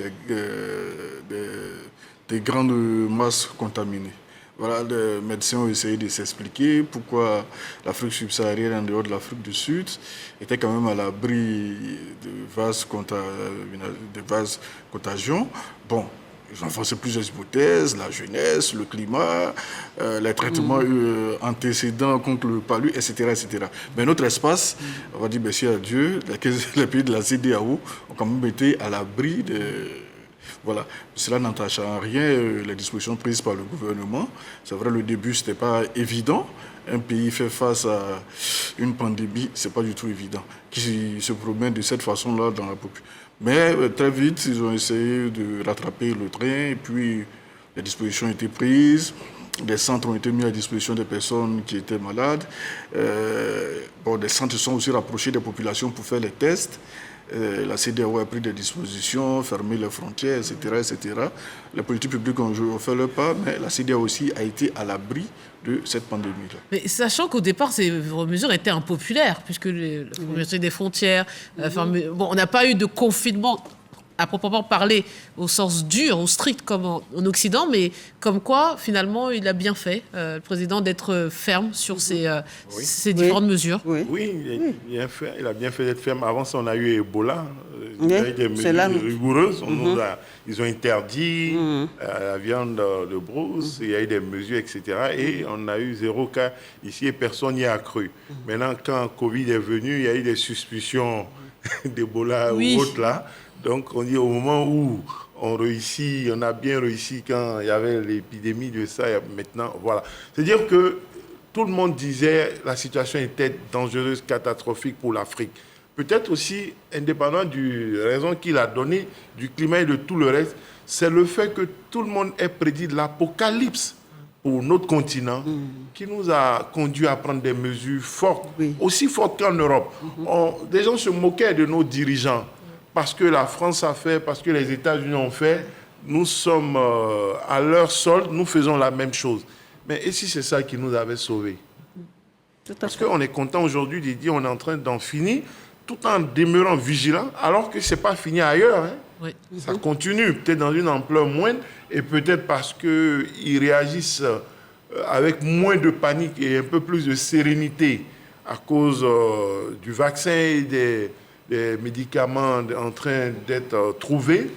[SPEAKER 6] des grandes masses contaminées. Voilà, les médecins ont essayé de s'expliquer pourquoi l'Afrique subsaharienne, en dehors de l'Afrique du Sud, était quand même à l'abri de vases contagions. Bon, ils ont forcé plusieurs hypothèses, la jeunesse, le climat, les traitements antécédents contre le palu, etc., etc. Mais notre espace, on va dire merci à Dieu, les pays de la CEDEAO ont quand même été à l'abri de... Voilà. Cela n'entache en rien les dispositions prises par le gouvernement. C'est vrai, le début, ce n'était pas évident. Un pays fait face à une pandémie, ce n'est pas du tout évident, qui se promène de cette façon-là dans la population. Mais très vite, ils ont essayé de rattraper le train et puis les dispositions ont été prises. Des centres ont été mis à disposition des personnes qui étaient malades. Des centres se sont aussi rapprochés des populations pour faire les tests. La CEDEAO a pris des dispositions, fermé les frontières, etc., etc. Les politiques publiques ont fait leur part, mais la CEDEAO aussi a été à l'abri de cette pandémie-là. Mais
[SPEAKER 1] sachant qu'au départ, ces mesures étaient impopulaires, puisque la fermeture des frontières, on n'a pas eu de confinement à proprement parler au sens dur, au strict comme en Occident, mais comme quoi, finalement, il a bien fait, le président, d'être ferme sur ces différentes mesures.
[SPEAKER 3] Oui, il a bien fait d'être ferme. Avant ça, on a eu Ebola. Il y a eu des mesures rigoureuses. Ils ont interdit la viande de brousse. Il y a eu des mesures, etc. Et on a eu 0 cas ici et personne n'y a cru. Maintenant, quand Covid est venu, il y a eu des suspicions d'Ebola ou autre là. Donc, on dit au moment où on a bien réussi quand il y avait l'épidémie de ça, et maintenant, voilà. C'est-à-dire que tout le monde disait que la situation était dangereuse, catastrophique pour l'Afrique. Peut-être aussi, indépendant du raison qu'il a donné, du climat et de tout le reste, c'est le fait que tout le monde ait prédit de l'apocalypse pour notre continent, qui nous a conduit à prendre des mesures fortes, aussi fortes qu'en Europe. Des gens se moquaient de nos dirigeants. Parce que la France a fait, parce que les États-Unis ont fait, nous sommes à leur solde, nous faisons la même chose. Mais et si c'est ça qui nous avait sauvés?
[SPEAKER 2] Tout à
[SPEAKER 3] Parce
[SPEAKER 2] fait.
[SPEAKER 3] qu'on est content aujourd'hui de dire on est en train d'en finir, tout en demeurant vigilant, alors que ce n'est pas fini ailleurs. Hein.
[SPEAKER 1] Oui.
[SPEAKER 3] Ça continue, peut-être dans une ampleur moindre, et peut-être parce qu'ils réagissent avec moins de panique et un peu plus de sérénité à cause du vaccin et des médicaments en train d'être trouvés.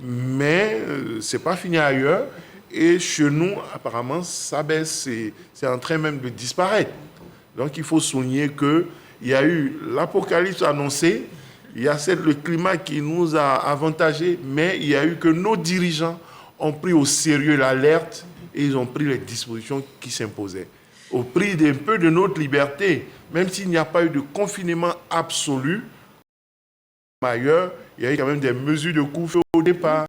[SPEAKER 3] Mais ce n'est pas fini ailleurs. Et chez nous, apparemment, ça baisse, c'est en train même de disparaître. Donc il faut souligner qu'il y a eu l'apocalypse annoncée, il y a le climat qui nous a avantagés, mais il y a eu que nos dirigeants ont pris au sérieux l'alerte et ils ont pris les dispositions qui s'imposaient. Au prix d'un peu de notre liberté, même s'il n'y a pas eu de confinement absolu, ailleurs, il y a eu quand même des mesures de couvre-feu au départ.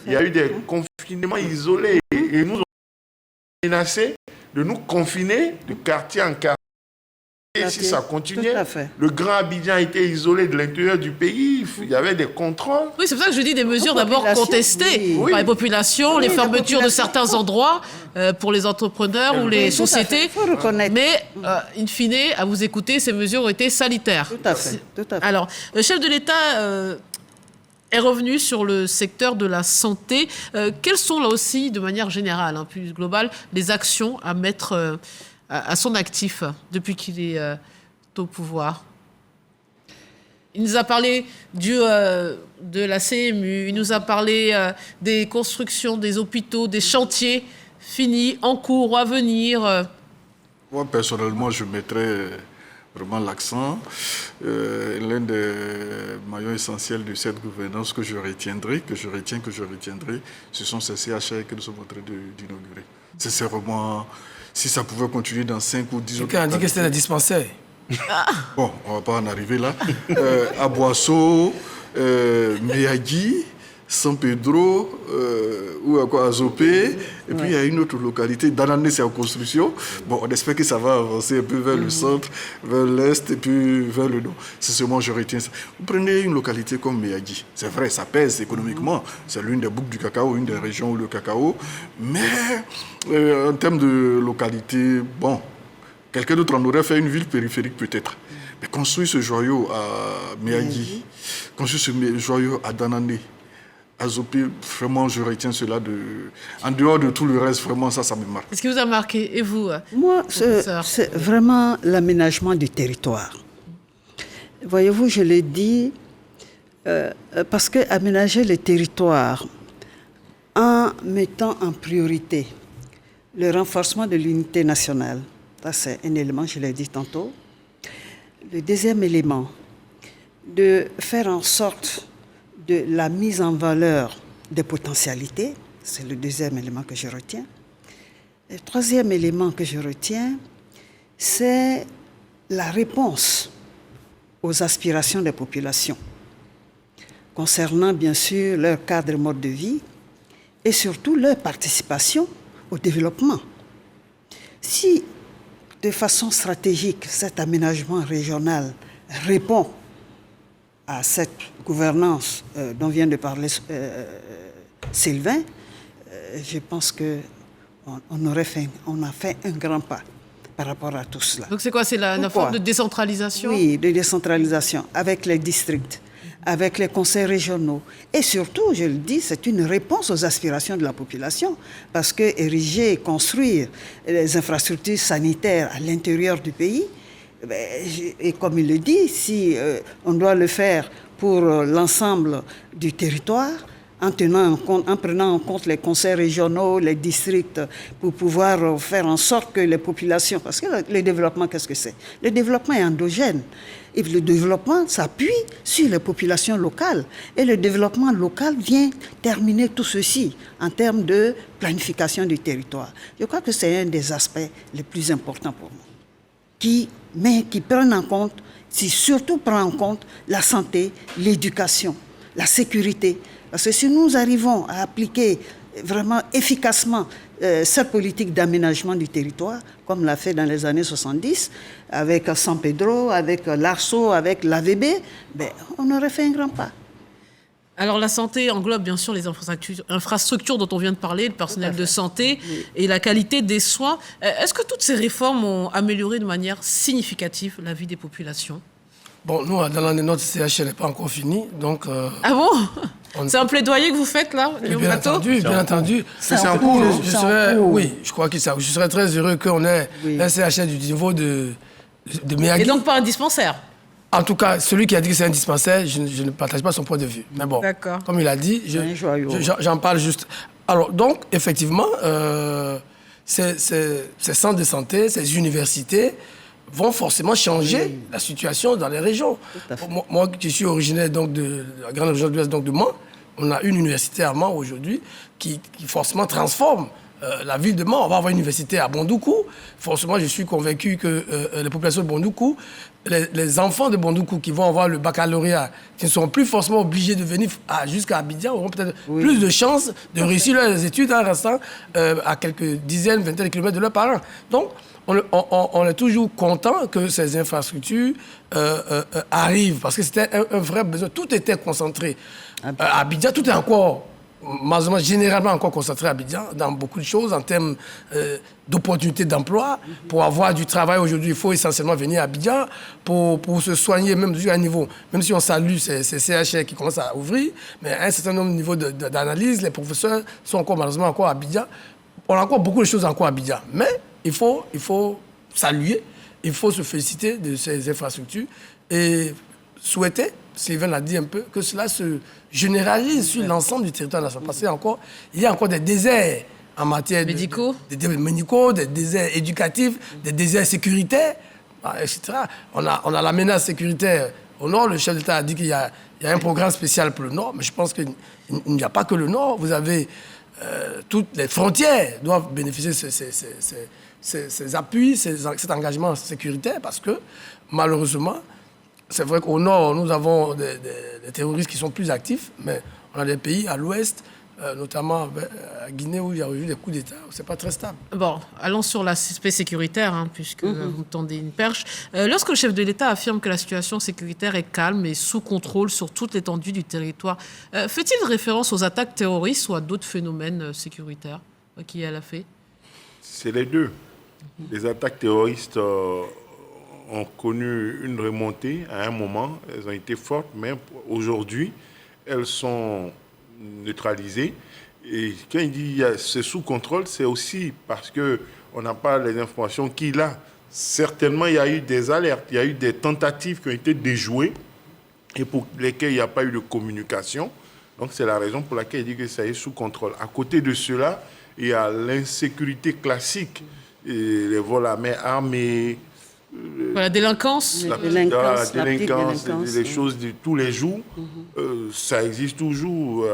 [SPEAKER 3] Il y a eu des confinements isolés et nous ont menacé de nous confiner de quartier en quartier. Et si ça continuait,
[SPEAKER 2] Tout à fait.
[SPEAKER 3] le Grand Abidjan était isolé de l'intérieur du pays, il y avait des contrôles.
[SPEAKER 1] Oui, c'est pour ça que je dis des mesures d'abord
[SPEAKER 2] populations,
[SPEAKER 1] contestées
[SPEAKER 2] oui.
[SPEAKER 1] par les populations, les
[SPEAKER 2] la
[SPEAKER 1] fermetures de
[SPEAKER 2] population.
[SPEAKER 1] certains endroits pour les entrepreneurs ou les
[SPEAKER 2] Oui, tout à fait.
[SPEAKER 1] sociétés.
[SPEAKER 2] Il faut reconnaître.
[SPEAKER 1] Mais, in fine, à vous écouter, ces mesures ont été salutaires.
[SPEAKER 2] Tout à fait. Tout à fait.
[SPEAKER 1] Alors, le chef de l'État est revenu sur le secteur de la santé. Quelles sont là aussi, de manière générale, plus globale, les actions à mettre à son actif depuis qu'il est au pouvoir? Il nous a parlé de la CMU, il nous a parlé des constructions, des hôpitaux, des chantiers finis, en cours ou à venir.
[SPEAKER 6] Moi, personnellement, je mettrais vraiment l'accent. L'un des maillons essentiels de cette gouvernance que je retiendrai, ce sont ces CHR que nous sommes en train d'inaugurer. Sincèrement, si ça pouvait continuer dans 5 ou 10 autres...
[SPEAKER 4] Quelqu'un a dit que c'était un dispensaire.
[SPEAKER 6] Bon, on ne va pas en arriver là. À Boisseau, Meyagui, San Pedro, ou à quoi, Azopé, et puis il y a une autre localité, Danané, c'est en construction. Bon, on espère que ça va avancer un peu vers le centre, vers l'est, et puis vers le nord. C'est seulement, je retiens ça. Vous prenez une localité comme Meyagui, c'est vrai, ça pèse économiquement, c'est l'une des boucles du cacao, une des régions où le cacao, mais en termes de localité, bon, quelqu'un d'autre en aurait fait une ville périphérique peut-être. Mais construire ce joyau à Meyagui, construire ce joyau à Danané, à Zopé, vraiment je retiens cela en dehors de tout le reste, vraiment ça me marque.
[SPEAKER 1] Qu'est-ce qui vous a marqué? Et vous,
[SPEAKER 2] Moi,
[SPEAKER 1] professeur?
[SPEAKER 2] c'est vraiment l'aménagement du territoire. Voyez-vous, je l'ai dit, parce que aménager le territoire en mettant en priorité le renforcement de l'unité nationale, ça c'est un élément, je l'ai dit tantôt. Le deuxième élément, de faire en sorte de la mise en valeur des potentialités, c'est le deuxième élément que je retiens. Le troisième élément que je retiens, c'est la réponse aux aspirations des populations, concernant bien sûr leur cadre et mode de vie, et surtout leur participation au développement. Si, de façon stratégique, cet aménagement régional répond à cette gouvernance dont vient de parler Sylvain, je pense qu'on a fait un grand pas par rapport à tout cela.
[SPEAKER 1] Donc c'est quoi? C'est la forme de décentralisation?
[SPEAKER 2] Oui, de décentralisation, avec les districts, avec les conseils régionaux. Et surtout, je le dis, c'est une réponse aux aspirations de la population, parce que ériger et construire les infrastructures sanitaires à l'intérieur du pays, et comme il le dit, si on doit le faire pour l'ensemble du territoire, en prenant en compte les conseils régionaux, les districts, pour pouvoir faire en sorte que les populations... Parce que le développement, qu'est-ce que c'est? Le développement est endogène. Et le développement s'appuie sur les populations locales. Et le développement local vient terminer tout ceci en termes de planification du territoire. Je crois que c'est un des aspects les plus importants pour nous. Qui prennent en compte, surtout prend en compte la santé, l'éducation, la sécurité. Parce que si nous arrivons à appliquer vraiment efficacement cette politique d'aménagement du territoire, comme l'a fait dans les années 70, avec San Pedro, avec l'Arceau, avec l'AVB, on aurait fait un grand pas.
[SPEAKER 1] Alors la santé englobe bien sûr les infrastructures dont on vient de parler, le personnel de santé et la qualité des soins. Est-ce que toutes ces réformes ont amélioré de manière significative la vie des populations?
[SPEAKER 4] Bon, nous, dans l'année, notre CHL n'est pas encore fini, donc...
[SPEAKER 1] Ah bon? C'est un plaidoyer que vous faites là, Léon
[SPEAKER 4] Bien
[SPEAKER 1] Plateau?
[SPEAKER 4] entendu, bien entendu.
[SPEAKER 6] C'est en cours.
[SPEAKER 4] Oui, je crois que ça. Je serais très heureux qu'on ait un CHL du niveau de Miyagi.
[SPEAKER 1] Et donc pas un dispensaire?
[SPEAKER 4] En tout cas, celui qui a dit que c'est un dispensaire, je ne partage pas son point de vue. Mais bon, comme il a dit, j'en parle juste. Alors, donc, effectivement, ces centres de santé, ces universités vont forcément changer la situation dans les régions. Moi, qui suis originaire donc, de la grande région de l'Ouest, donc de Mans, on a une université à Mans aujourd'hui qui forcément transforme la ville de Mans. On va avoir une université à Bondoukou. Forcément, je suis convaincu que les populations de Bondoukou, les enfants de Bondoukou qui vont avoir le baccalauréat, qui ne seront plus forcément obligés de venir jusqu'à Abidjan, auront peut-être plus de chances de réussir leurs études en restant à quelques dizaines, vingtaines de kilomètres de leurs parents. Donc, on est toujours content que ces infrastructures arrivent, parce que c'était un vrai besoin. Tout était concentré à Abidjan, tout est encore... malheureusement, généralement encore concentré à Abidjan dans beaucoup de choses en termes d'opportunités d'emploi. Pour avoir du travail aujourd'hui, il faut essentiellement venir à Abidjan pour se soigner, même à un niveau, même si on salue ces CHR qui commencent à ouvrir, mais à un certain nombre de niveaux d'analyse, les professeurs sont encore malheureusement encore à Abidjan. On a encore beaucoup de choses encore à Abidjan, mais il faut saluer, il faut se féliciter de ces infrastructures et souhaiter, Sylvain l'a dit un peu, que cela se généralise sur l'ensemble du territoire national. Parce qu'il y a encore des déserts en matière
[SPEAKER 1] médicaux,
[SPEAKER 4] des déserts éducatifs, des déserts sécuritaires, etc. On a la menace sécuritaire au nord. Le chef d'État a dit qu'il y a un programme spécial pour le nord, mais je pense qu'il n'y a pas que le nord. Vous avez toutes les frontières doivent bénéficier de ces appuis, cet engagement sécuritaire, parce que malheureusement, c'est vrai qu'au nord, nous avons des terroristes qui sont plus actifs, mais on a des pays à l'ouest, notamment à Guinée, où il y a eu des coups d'État. C'est pas très stable.
[SPEAKER 1] Bon, allons sur l'aspect sécuritaire, puisque vous tendez une perche. Lorsque le chef de l'État affirme que la situation sécuritaire est calme et sous contrôle sur toute l'étendue du territoire, fait-il référence aux attaques terroristes ou à d'autres phénomènes sécuritaires qui elle a fait?
[SPEAKER 3] C'est les deux. Les attaques terroristes... ont connu une remontée à un moment, elles ont été fortes, mais aujourd'hui, elles sont neutralisées. Et quand il dit c'est sous contrôle, c'est aussi parce qu'on n'a pas les informations qu'il a. Certainement, il y a eu des alertes, il y a eu des tentatives qui ont été déjouées et pour lesquelles il n'y a pas eu de communication. Donc, c'est la raison pour laquelle il dit que ça est sous contrôle. À côté de cela, il y a l'insécurité classique, et les vols à main armée,
[SPEAKER 1] la délinquance.
[SPEAKER 3] La délinquance, les choses de tous les jours, ça existe toujours.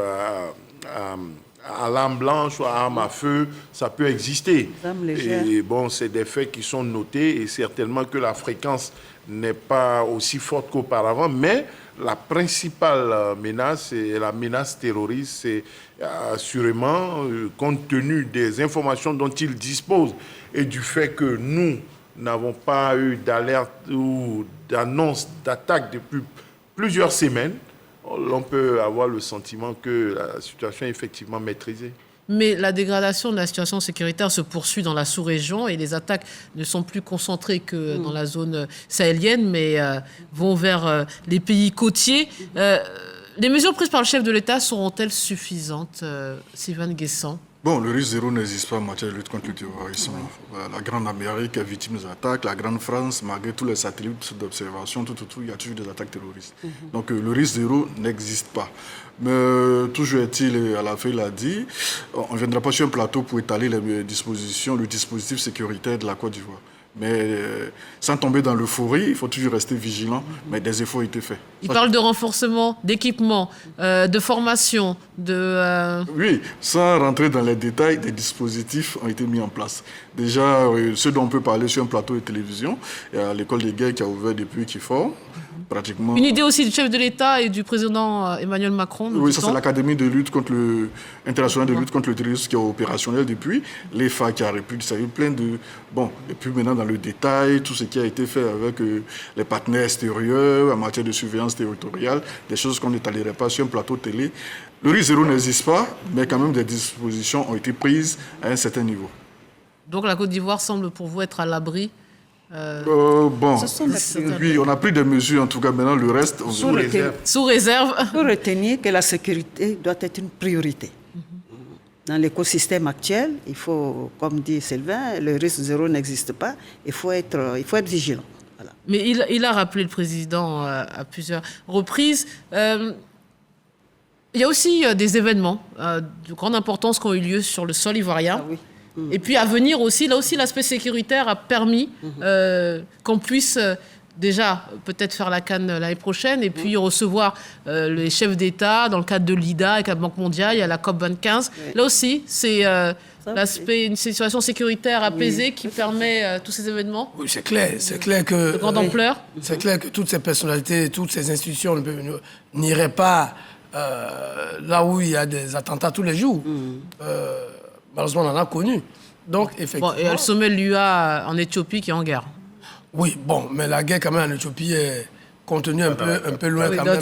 [SPEAKER 3] À l'arme blanche ou à arme à feu, ça peut exister. Et bon, c'est des faits qui sont notés et certainement que la fréquence n'est pas aussi forte qu'auparavant, mais la principale menace est la menace terroriste. C'est assurément, compte tenu des informations dont ils disposent et du fait que nous n'avons pas eu d'alerte ou d'annonce d'attaque depuis plusieurs semaines, on peut avoir le sentiment que la situation est effectivement maîtrisée.
[SPEAKER 1] Mais la dégradation de la situation sécuritaire se poursuit dans la sous-région et les attaques ne sont plus concentrées que dans la zone sahélienne, mais vont vers les pays côtiers. Les mesures prises par le chef de l'État seront-elles suffisantes, Sylvain Guessant?
[SPEAKER 6] Bon, le risque zéro n'existe pas en matière de lutte contre le terrorisme. La Grande Amérique est victime des attaques. La Grande France, malgré tous les satellites d'observation, il y a toujours des attaques terroristes. Donc le risque zéro n'existe pas. Mais toujours est-il, à la fin, il a dit, on ne viendra pas sur un plateau pour étaler les dispositions, le dispositif sécuritaire de la Côte d'Ivoire. Mais sans tomber dans l'euphorie, il faut toujours rester vigilant, mais des efforts ont été faits.
[SPEAKER 1] Il parle de renforcement, d'équipement, de formation,
[SPEAKER 6] Oui, sans rentrer dans les détails, des dispositifs ont été mis en place. Déjà, ce dont on peut parler sur un plateau de télévision, il y a l'école des guerres qui a ouvert depuis Kifor, pratiquement...
[SPEAKER 1] Une idée aussi du chef de l'État et du président Emmanuel Macron.
[SPEAKER 6] Oui, ça c'est l'Académie de lutte contre internationale de lutte contre le terrorisme qui est opérationnelle depuis, l'EFA qui a répudié, ça a eu plein de... Bon, et puis maintenant dans le détail, tout ce qui a été fait avec les partenaires extérieurs en matière de surveillance territoriale, des choses qu'on n'étalerait pas sur un plateau de télé. Le risque zéro n'existe pas, mais quand même des dispositions ont été prises à un certain niveau.
[SPEAKER 1] Donc la Côte d'Ivoire semble pour vous être à l'abri
[SPEAKER 6] oui, on a pris des mesures, en tout cas maintenant le reste...
[SPEAKER 1] Sous réserve.
[SPEAKER 2] Il faut retenir que la sécurité doit être une priorité. Dans l'écosystème actuel, il faut, comme dit Sylvain, le risque zéro n'existe pas, il faut être vigilant. Voilà.
[SPEAKER 1] Mais il a rappelé le président à plusieurs reprises. Il y a aussi des événements de grande importance qui ont eu lieu sur le sol ivoirien. Ah oui. Et puis à venir aussi, là aussi l'aspect sécuritaire a permis qu'on puisse déjà peut-être faire la CAN l'année prochaine et puis recevoir les chefs d'État dans le cadre de l'IDA avec la Banque mondiale, il y a la COP25. Oui. Là aussi, c'est l'aspect, une situation sécuritaire apaisée qui permet tous ces événements.
[SPEAKER 4] Oui, c'est clair que...
[SPEAKER 1] De grande ampleur.
[SPEAKER 4] C'est clair que toutes ces personnalités, toutes ces institutions n'iraient pas là où il y a des attentats tous les jours. Malheureusement, on en a connu. Donc, effectivement...
[SPEAKER 1] Bon, et le sommet de l'UA en Éthiopie qui est en guerre.
[SPEAKER 4] Oui, bon, mais la guerre quand même en Éthiopie est contenue un peu loin quand même,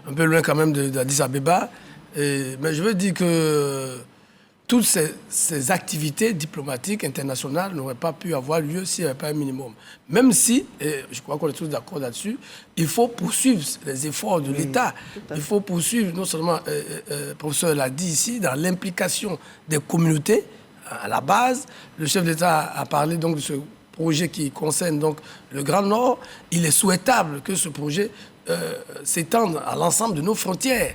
[SPEAKER 4] un peu loin quand même d'Addis Abeba. Mais je veux dire que toutes ces activités diplomatiques internationales n'auraient pas pu avoir lieu s'il n'y avait pas un minimum. Même si, et je crois qu'on est tous d'accord là-dessus, il faut poursuivre les efforts de l'État. Il faut poursuivre, non seulement, le professeur l'a dit ici, dans l'implication des communautés à la base. Le chef d'État a parlé donc de ce projet qui concerne donc le Grand Nord. Il est souhaitable que ce projet s'étendre à l'ensemble de nos frontières.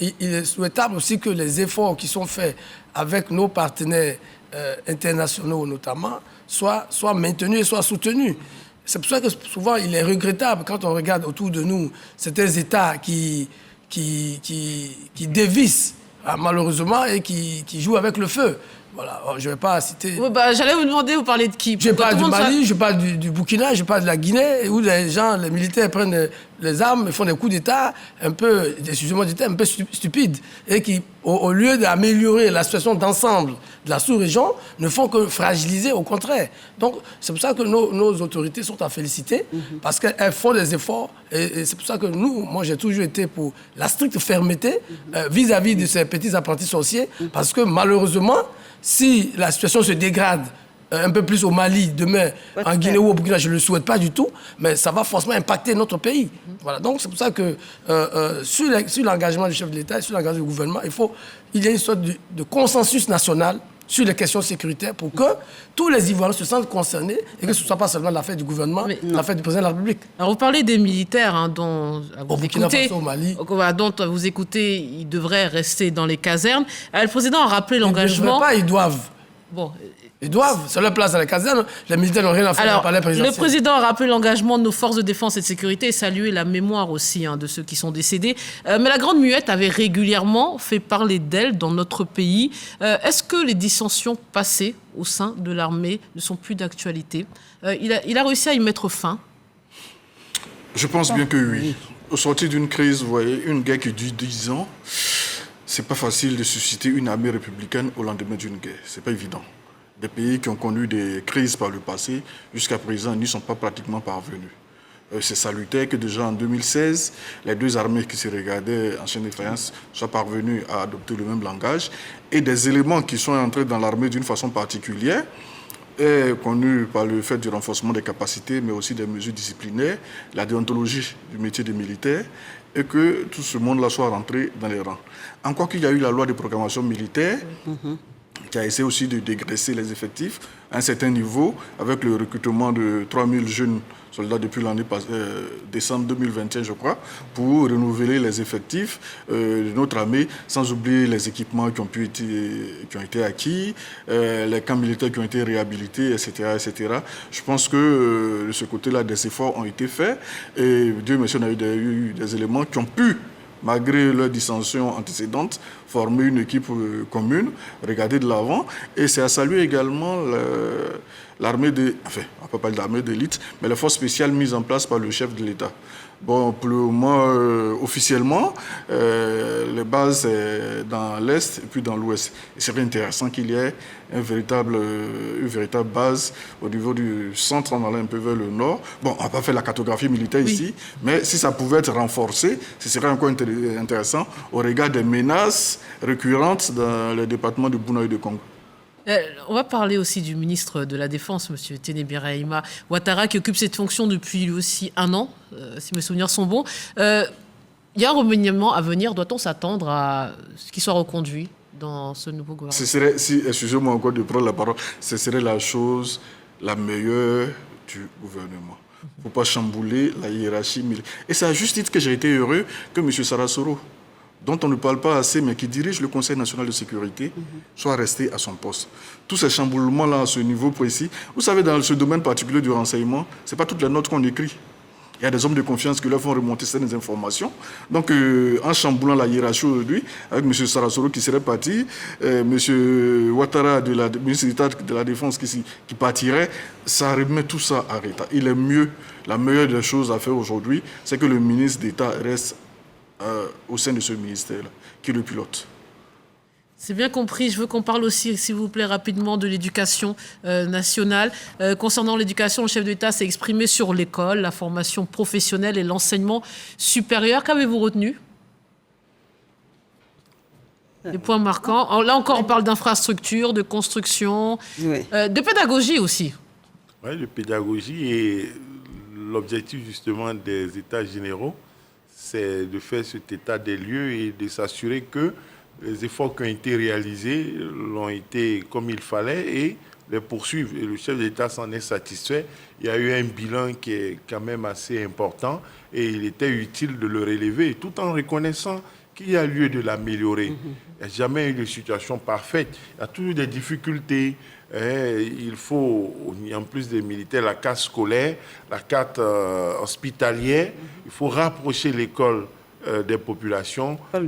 [SPEAKER 4] Il est souhaitable aussi que les efforts qui sont faits avec nos partenaires internationaux notamment soient maintenus et soient soutenus. C'est pour ça que souvent il est regrettable quand on regarde autour de nous certains États qui dévissent malheureusement et qui jouent avec le feu. Voilà, je ne vais pas citer...
[SPEAKER 1] Oui, j'allais vous demander, vous parlez de qui?
[SPEAKER 4] Je parle du Mali, je parle du Burkina, je parle de la Guinée, où les militaires prennent les armes et font des coups d'État un peu stupides, et qui, au lieu d'améliorer la situation d'ensemble de la sous-région, ne font que fragiliser, au contraire. Donc, c'est pour ça que nos autorités sont à féliciter, parce qu'elles font des efforts, et c'est pour ça que moi, j'ai toujours été pour la stricte fermeté vis-à-vis de ces petits apprentis sorciers, parce que malheureusement, si la situation se dégrade un peu plus au Mali, demain, en Guinée ou au Burkina, je ne le souhaite pas du tout, mais ça va forcément impacter notre pays. Voilà. Donc, c'est pour ça que sur l'engagement du chef de l'État et sur l'engagement du gouvernement, il y a une sorte de consensus national sur les questions sécuritaires pour que tous les Ivoiriens se sentent concernés et que ce ne soit pas seulement l'affaire du gouvernement, l'affaire du président de la République.
[SPEAKER 1] Alors, vous parlez des militaires dont vous écoutez, ils devraient rester dans les casernes. Le président a rappelé l'engagement...
[SPEAKER 4] Ils ne devraient pas, ils doivent.
[SPEAKER 1] Bon.
[SPEAKER 4] Ils doivent, c'est leur place à la caserne. Les militaires n'ont rien à faire dans le palais présidentiel.
[SPEAKER 1] Le président a rappelé l'engagement de nos forces de défense et de sécurité et salué la mémoire aussi de ceux qui sont décédés. Mais la Grande Muette avait régulièrement fait parler d'elle dans notre pays. Est-ce que les dissensions passées au sein de l'armée ne sont plus d'actualité? Il a réussi à y mettre fin?
[SPEAKER 6] Je pense bien que oui. Au sortir d'une crise, vous voyez, une guerre qui dure 10 ans, c'est pas facile de susciter une armée républicaine au lendemain d'une guerre. C'est pas évident. Des pays qui ont connu des crises par le passé, jusqu'à présent, n'y sont pas pratiquement parvenus. C'est salutaire que déjà en 2016, les deux armées qui se regardaient en chaîne de faïence soient parvenues à adopter le même langage. Et des éléments qui sont entrés dans l'armée d'une façon particulière, connus par le fait du renforcement des capacités, mais aussi des mesures disciplinaires, la déontologie du métier de militaire, et que tout ce monde-là soit rentré dans les rangs. Encore qu'il y a eu la loi de programmation militaire, qui a essayé aussi de dégraisser les effectifs à un certain niveau, avec le recrutement de 3000 jeunes soldats depuis l'année décembre 2021, je crois, pour renouveler les effectifs de notre armée, sans oublier les équipements qui ont été acquis, les camps militaires qui ont été réhabilités, etc. etc. Je pense que de ce côté-là, des efforts ont été faits, et Dieu merci, on a eu des éléments qui ont pu malgré leurs dissensions antécédentes, former une équipe commune, regarder de l'avant. Et c'est à saluer également l'armée on ne peut pas parler d'armée d'élite, mais la force spéciale mise en place par le chef de l'État. Bon, pour le moment, officiellement, les bases sont dans l'Est et puis dans l'Ouest. Il serait intéressant qu'il y ait une véritable base au niveau du centre, en allant un peu vers le nord. Bon, on n'a pas fait la cartographie militaire ici, mais si ça pouvait être renforcé, ce serait encore intéressant au regard des menaces récurrentes dans le département de Bouna et de Congo.
[SPEAKER 1] On va parler aussi du ministre de la Défense, M. Téné Birahima Ouattara, qui occupe cette fonction depuis lui aussi 1 an, si mes souvenirs sont bons. Il y a un remaniement à venir. Doit-on s'attendre à ce qu'il soit reconduit dans ce nouveau gouvernement?
[SPEAKER 6] Excusez-moi encore de prendre la parole, ce serait la chose la meilleure du gouvernement. Il ne faut pas chambouler la hiérarchie militaire. Et c'est à juste titre que j'ai été heureux que M. Sarasoro, dont on ne parle pas assez, mais qui dirige le Conseil national de sécurité, soit resté à son poste. Tous ces chamboulements-là à ce niveau précis, vous savez, dans ce domaine particulier du renseignement, ce n'est pas toutes les notes qu'on écrit. Il y a des hommes de confiance qui leur font remonter certaines informations. Donc, en chamboulant la hiérarchie aujourd'hui, avec M. Sarasoro qui serait parti, M. Ouattara, ministre d'État de la Défense, qui partirait, ça remet tout ça à l'état. Il est mieux, la meilleure des choses à faire aujourd'hui, c'est que le ministre d'État reste au sein de ce ministère-là, qui le pilote.
[SPEAKER 1] C'est bien compris. Je veux qu'on parle aussi, s'il vous plaît, rapidement de l'éducation nationale. Concernant l'éducation, le chef de l'État s'est exprimé sur l'école, la formation professionnelle et l'enseignement supérieur. Qu'avez-vous retenu? Des points marquants. Là encore, on parle d'infrastructure, de construction, de pédagogie aussi.
[SPEAKER 3] Oui, de pédagogie, et l'objectif justement des États généraux, c'est de faire cet état des lieux et de s'assurer que les efforts qui ont été réalisés l'ont été comme il fallait et les poursuivre. Et le chef d'État s'en est satisfait. Il y a eu un bilan qui est quand même assez important et il était utile de le relever tout en reconnaissant qu'il y a lieu de l'améliorer. Il n'y a jamais eu de situation parfaite. Il y a toujours des difficultés. Il faut, en plus des militaires, la carte scolaire, la carte hospitalière. Il faut rapprocher l'école des populations. Dans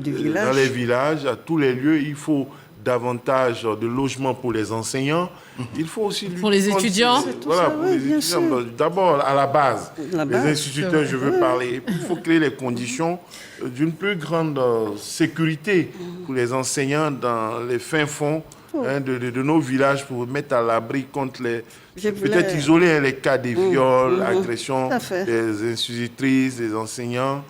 [SPEAKER 3] les villages, à tous les lieux, il faut davantage de logements pour les enseignants. Il faut aussi...
[SPEAKER 1] Pour les étudiants.
[SPEAKER 3] Voilà, pour les étudiants. D'abord, à la base, les instituteurs, je veux parler. Il faut créer les conditions d'une plus grande sécurité pour les enseignants dans les fins fonds de nos villages, pour mettre à l'abri contre les... Peut-être isoler les cas des viols, agressions des institutrices, des enseignants.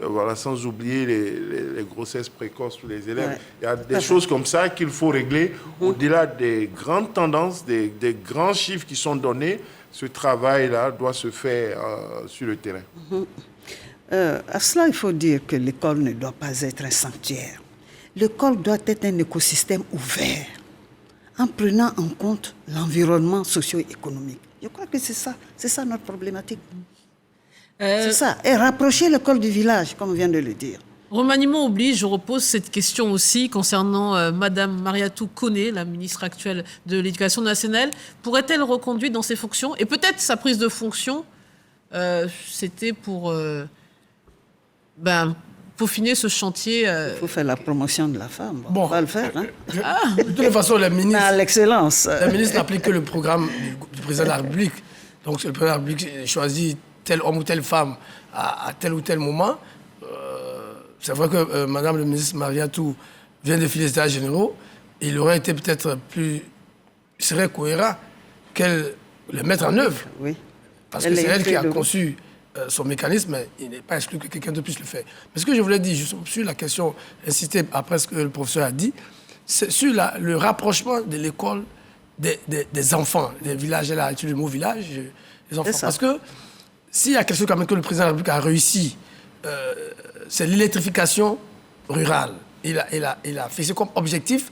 [SPEAKER 3] Voilà, sans oublier les grossesses précoces pour les élèves. Il y a des choses comme ça qu'il faut régler. Au-delà des grandes tendances, des grands chiffres qui sont donnés, ce travail-là doit se faire sur le terrain.
[SPEAKER 2] À cela, il faut dire que l'école ne doit pas être un sanctuaire. L'école doit être un écosystème ouvert, en prenant en compte l'environnement socio-économique. Je crois que c'est ça notre problématique. C'est ça. Et rapprocher l'école du village, comme on vient de le dire.
[SPEAKER 1] Remaniement oblige, je repose cette question aussi concernant Mme Mariatou Koné, la ministre actuelle de l'Éducation nationale. Pourrait-elle reconduire dans ses fonctions? Et peut-être sa prise de fonction, c'était pour peaufiner ce chantier.
[SPEAKER 2] Il faut faire la promotion de la femme. On va le faire. Hein?
[SPEAKER 4] De toute façon, la ministre...
[SPEAKER 2] À l'excellence.
[SPEAKER 4] La ministre n'applique que le programme du président de la République. Donc, le président de la République choisit tel homme ou telle femme à tel ou tel moment. C'est vrai que Madame le ministre Mariatou vient de filer les États généraux. Il aurait été peut-être serait cohérent qu'elle le mette en œuvre. Oui. Parce que c'est elle qui a conçu son mécanisme, mais il n'est pas exclu que quelqu'un de puisse le faire. Mais ce que je voulais dire, juste sur la question, insister après ce que le professeur a dit, c'est sur le rapprochement de l'école des enfants, des villages. Elle a utilisé le mot village, les enfants. Parce que s'il y a quelque chose quand même que le président de la République a réussi, c'est l'électrification rurale. Il a fixé comme objectif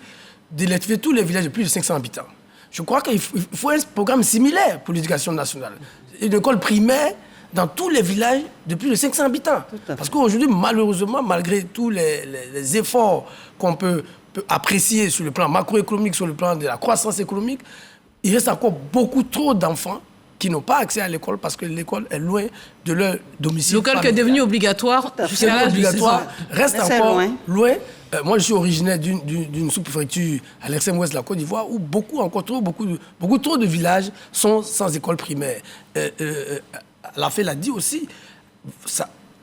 [SPEAKER 4] d'électrifier tous les villages de plus de 500 habitants. Je crois qu'il faut un programme similaire pour l'éducation nationale. Une école primaire dans tous les villages de plus de 500 habitants. Parce qu'aujourd'hui, malheureusement, malgré tous les efforts qu'on peut apprécier sur le plan macroéconomique, sur le plan de la croissance économique, il reste encore beaucoup trop d'enfants qui n'ont pas accès à l'école parce que l'école est loin de leur domicile.
[SPEAKER 1] L'école qui est devenue obligatoire
[SPEAKER 4] C'est obligatoire, reste
[SPEAKER 2] c'est
[SPEAKER 4] encore
[SPEAKER 2] loin.
[SPEAKER 4] Moi, je suis originaire d'une sous-préfecture à l'extrême ouest de la Côte d'Ivoire où beaucoup trop de villages sont sans école primaire. La FE l'a dit aussi,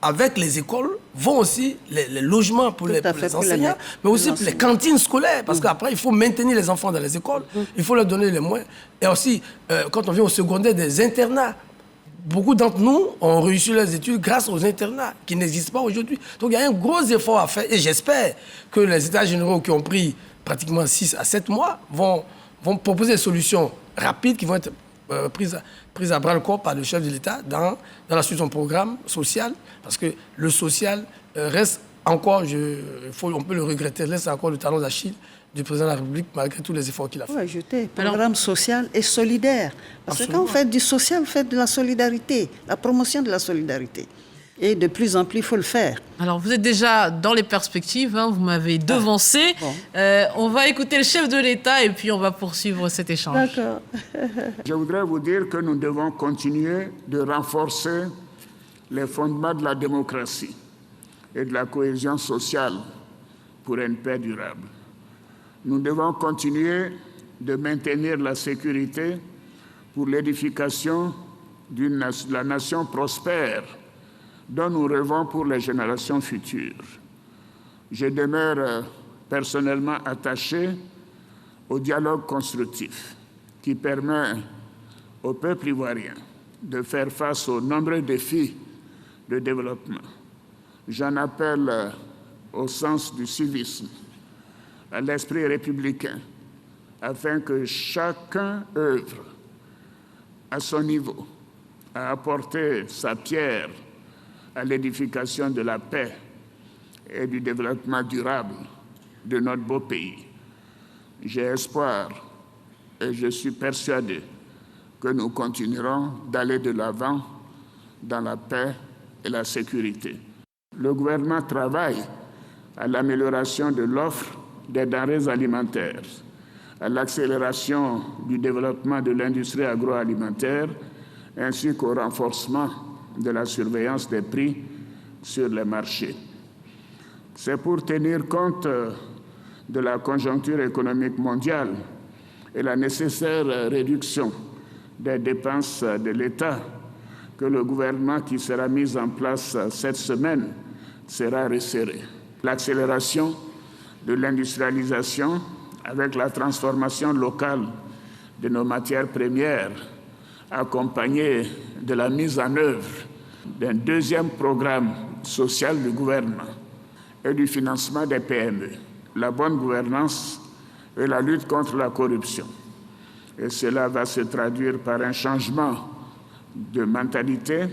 [SPEAKER 4] avec les écoles vont aussi les logements pour les enseignants, mais aussi pour les cantines scolaires, parce qu'après, il faut maintenir les enfants dans les écoles, il faut leur donner les moyens. Et aussi, quand on vient au secondaire, des internats. Beaucoup d'entre nous ont réussi leurs études grâce aux internats qui n'existent pas aujourd'hui. Donc il y a un gros effort à faire et j'espère que les États généraux qui ont pris pratiquement 6 à 7 mois vont proposer des solutions rapides qui vont être prises à bras-le-corps par le chef de l'État dans la suite de son programme social, parce que le social reste encore, on peut le regretter, reste encore le talon d'Achille du président de la République, malgré tous les efforts qu'il a fait.
[SPEAKER 2] Il faut ajouter programme social et solidaire. Parce que quand vous faites du social, vous faites de la solidarité, la promotion de la solidarité. Et de plus en plus, il faut le faire.
[SPEAKER 1] Alors, vous êtes déjà dans les perspectives, vous m'avez devancé.
[SPEAKER 2] Bon.
[SPEAKER 1] On va écouter le chef de l'État et puis on va poursuivre cet échange.
[SPEAKER 2] D'accord.
[SPEAKER 5] Je voudrais vous dire que nous devons continuer de renforcer les fondements de la démocratie et de la cohésion sociale pour une paix durable. Nous devons continuer de maintenir la sécurité pour l'édification de la nation prospère dont nous rêvons pour les générations futures. Je demeure personnellement attaché au dialogue constructif qui permet au peuple ivoirien de faire face aux nombreux défis de développement. J'en appelle au sens du civisme, à l'esprit républicain, afin que chacun œuvre à son niveau à apporter sa pierre à l'édification de la paix et du développement durable de notre beau pays. J'ai espoir et je suis persuadé que nous continuerons d'aller de l'avant dans la paix et la sécurité. Le gouvernement travaille à l'amélioration de l'offre des denrées alimentaires, à l'accélération du développement de l'industrie agroalimentaire, ainsi qu'au renforcement de la surveillance des prix sur les marchés. C'est pour tenir compte de la conjoncture économique mondiale et la nécessaire réduction des dépenses de l'État que le gouvernement qui sera mis en place cette semaine sera resserré. L'accélération de l'industrialisation avec la transformation locale de nos matières premières, accompagnée de la mise en œuvre d'un deuxième programme social du gouvernement et du financement des PME, la bonne gouvernance et la lutte contre la corruption. Et cela va se traduire par un changement de mentalité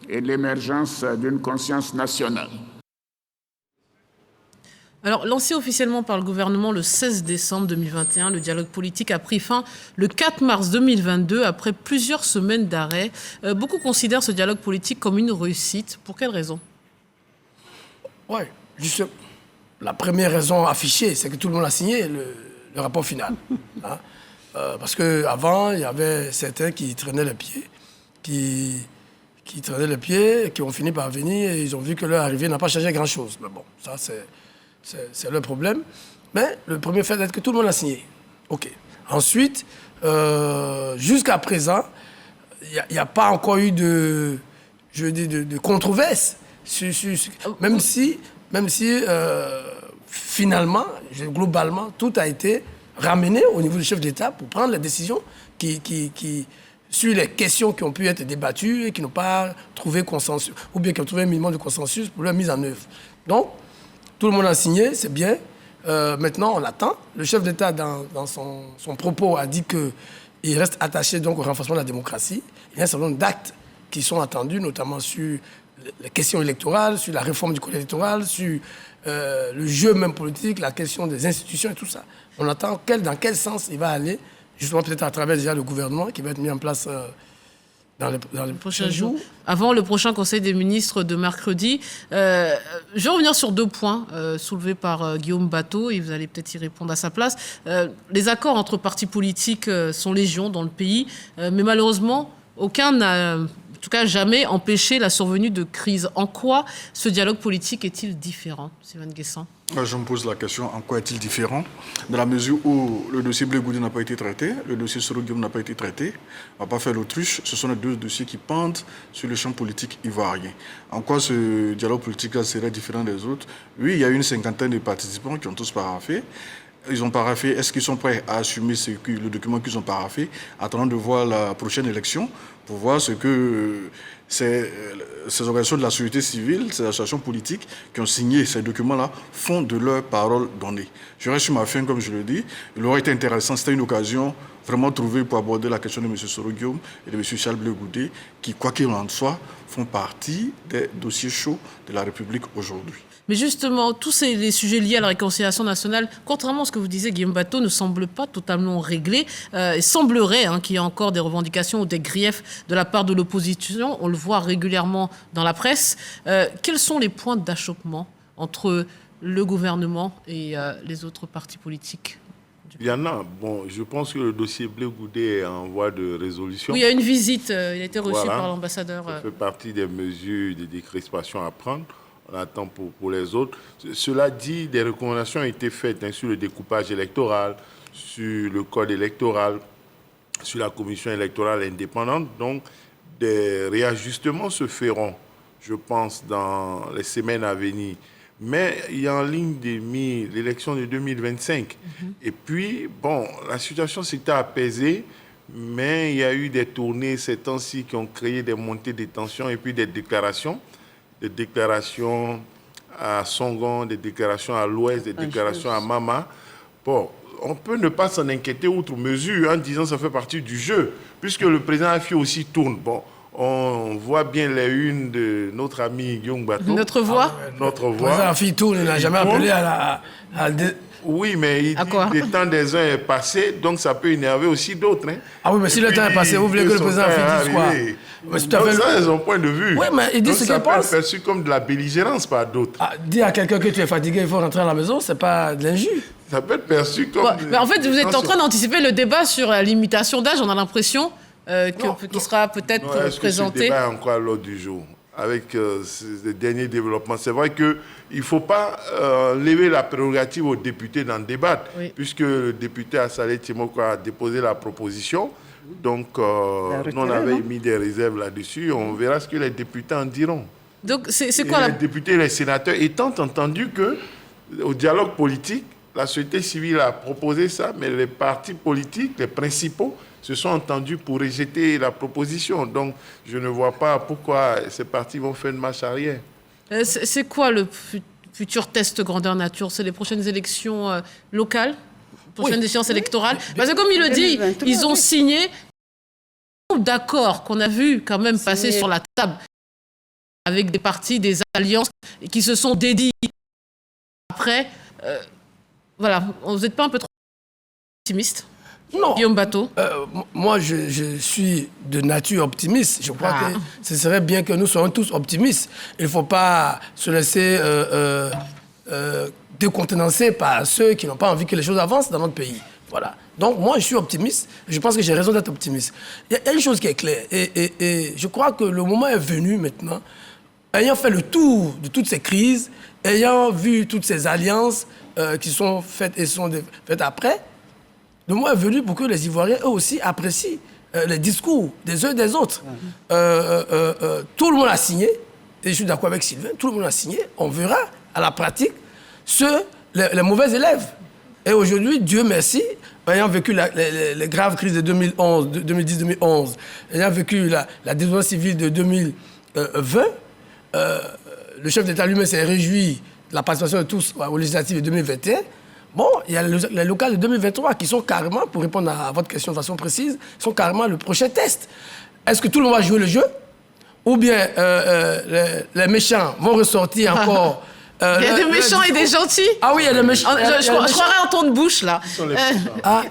[SPEAKER 5] et l'émergence d'une conscience nationale.
[SPEAKER 1] Alors, lancé officiellement par le gouvernement le 16 décembre 2021, le dialogue politique a pris fin le 4 mars 2022, après plusieurs semaines d'arrêt. Beaucoup considèrent ce dialogue politique comme une réussite. Pour quelle raison?
[SPEAKER 4] Oui, juste la première raison affichée, c'est que tout le monde a signé le rapport final. Parce qu'avant, il y avait certains qui traînaient les pieds, qui traînaient les pieds, qui ont fini par venir et ils ont vu que leur arrivée n'a pas changé grand-chose. Mais bon, ça, c'est le problème. Mais le premier fait est que tout le monde a signé. OK. Ensuite, jusqu'à présent, il n'y a pas encore eu de controverse. Même si finalement, globalement, tout a été ramené au niveau du chef d'État pour prendre les décisions sur les questions qui ont pu être débattues et qui n'ont pas trouvé consensus, ou bien qui ont trouvé un minimum de consensus pour leur mise en œuvre. Donc, tout le monde a signé, c'est bien. Maintenant, on attend. Le chef d'État, dans son propos, a dit qu'il reste attaché donc, au renforcement de la démocratie. Il y a un certain nombre d'actes qui sont attendus, notamment sur les questions électorales, sur la réforme du code électoral, sur le jeu même politique, la question des institutions et tout ça. On attend dans quel sens il va aller, justement peut-être à travers déjà le gouvernement qui va être mis en place dans les prochains jours.
[SPEAKER 1] Avant le prochain Conseil des ministres de mercredi, je vais revenir sur 2 points soulevés par Guillaume Bateau, et vous allez peut-être y répondre à sa place. Les accords entre partis politiques sont légion dans le pays, mais malheureusement, aucun n'a, en tout cas jamais, empêché la survenue de crises. En quoi ce dialogue politique est-il différent, Sylvain Guessant?
[SPEAKER 6] Je me pose la question, en quoi est-il différent? Dans la mesure où le dossier Blé Goudé n'a pas été traité, le dossier Soro Guillaume n'a pas été traité, on ne va pas faire l'autruche, ce sont les deux dossiers qui pendent sur le champ politique ivoirien. En quoi ce dialogue politique serait différent des autres? Oui, il y a une cinquantaine de participants qui ont tous paraphé. Ils ont paraphé, est-ce qu'ils sont prêts à assumer le document qu'ils ont paraphé, attendant de voir la prochaine élection, pour voir ce que ces organisations de la société civile, ces associations politiques qui ont signé ces documents-là font de leurs paroles données. Je reste sur ma fin, comme je le dis. Il aurait été intéressant, c'était une occasion vraiment trouvée pour aborder la question de M. Soro Guillaume et de M. Charles Blé Goudé, qui, quoi qu'il en soit, font partie des dossiers chauds de la République aujourd'hui.
[SPEAKER 1] Mais justement, tous les sujets liés à la réconciliation nationale, contrairement à ce que vous disiez, Guillaume Bateau, ne semblent pas totalement réglés. Il semblerait qu'il y ait encore des revendications ou des griefs de la part de l'opposition. On le voit régulièrement dans la presse. Quels sont les points d'achoppement entre le gouvernement et les autres partis politiques?
[SPEAKER 3] Il y en a. Bon, je pense que le dossier Blé Goudé est en voie de résolution.
[SPEAKER 1] Oui, il y a une visite. Il a été reçu par l'ambassadeur.
[SPEAKER 3] Ça fait partie des mesures de décrispation à prendre. On attend pour les autres. Cela dit, des recommandations ont été faites sur le découpage électoral, sur le code électoral, sur la commission électorale indépendante. Donc, des réajustements se feront, je pense, dans les semaines à venir. Mais il y a en ligne de mire l'élection de 2025. Et puis, bon, la situation s'était apaisée, mais il y a eu des tournées ces temps-ci qui ont créé des montées de tensions et puis des déclarations à Songon, des déclarations à l'ouest, des déclarations à Mama. Bon, on peut ne pas s'en inquiéter outre mesure en disant que ça fait partie du jeu, puisque le président Afi aussi tourne. Bon, on voit bien les unes de notre ami Guillaume Bateau.
[SPEAKER 1] Notre voix
[SPEAKER 3] Notre
[SPEAKER 4] Le
[SPEAKER 3] voix.
[SPEAKER 4] président Afi tourne, il n'a jamais appelé
[SPEAKER 3] Oui, mais il dit
[SPEAKER 1] quoi?
[SPEAKER 3] que le temps des uns est passé, donc ça peut énerver aussi d'autres. Hein.
[SPEAKER 4] Ah oui, mais si le temps est passé, vous voulez que le président Afi dise quoi?
[SPEAKER 3] Donc ça, c'est son point de vue.
[SPEAKER 4] Oui, mais il dit
[SPEAKER 3] donc,
[SPEAKER 4] ce qu'il pense.
[SPEAKER 3] Ça peut être perçu comme de la belligérance par d'autres.
[SPEAKER 4] Dire à quelqu'un que tu es fatigué, il faut rentrer à la maison, c'est pas de l'injure.
[SPEAKER 3] Ça peut être perçu comme...
[SPEAKER 1] Mais en fait, vous êtes en train d'anticiper le débat sur la limitation d'âge. On a l'impression qu'il sera peut-être présenté.
[SPEAKER 3] Ce débat est encore à l'ordre du jour avec ces derniers développements. C'est vrai qu'il ne faut pas lever la prérogative aux députés d'en débattre, puisque le député Assalé Timoko a déposé la proposition. Donc, nous, on avait mis des réserves là-dessus. On verra ce que les députés en diront.
[SPEAKER 1] Donc, c'est quoi
[SPEAKER 3] les députés et les sénateurs, étant entendu que au dialogue politique, la société civile a proposé ça, mais les partis politiques, les principaux, se sont entendus pour rejeter la proposition. Donc, je ne vois pas pourquoi ces partis vont faire une marche arrière.
[SPEAKER 1] C'est quoi le futur test grandeur nature? C'est les prochaines élections locales, prochaines échéances électorales? Parce que comme il le dit, ils ont signé d'accord qu'on a vu quand même passer sur la table avec des partis, des alliances qui se sont dédiés après. Voilà, vous n'êtes pas un peu trop optimiste?
[SPEAKER 4] Non.
[SPEAKER 1] Guillaume Bateau.
[SPEAKER 4] Moi, je suis de nature optimiste. Je crois que ce serait bien que nous soyons tous optimistes. Il ne faut pas se laisser décontenancer par ceux qui n'ont pas envie que les choses avancent dans notre pays. Voilà. Donc, moi, je suis optimiste. Je pense que j'ai raison d'être optimiste. Il y a une chose qui est claire. Et je crois que le moment est venu maintenant, ayant fait le tour de toutes ces crises, ayant vu toutes ces alliances qui sont faites et sont faites après, le moment est venu pour que les Ivoiriens, eux aussi, apprécient les discours des uns et des autres. Tout le monde a signé, et je suis d'accord avec Sylvain, tout le monde a signé. On verra à la pratique les mauvais élèves. Et aujourd'hui, Dieu merci, ayant vécu les graves crises de 2010-2011, ayant vécu la désobéissance civile de 2020, le chef d'État lui-même s'est réjoui de la participation de tous aux législatives de 2021. Bon, il y a les locales de 2023 qui sont carrément, pour répondre à votre question de façon précise, sont carrément le prochain test. Est-ce que tout le monde va jouer le jeu? Ou bien les méchants vont ressortir encore...
[SPEAKER 1] il y a des méchants et des gentils.
[SPEAKER 4] Ah oui, il y a des méchants.
[SPEAKER 1] Je croirais en ton de bouche, là.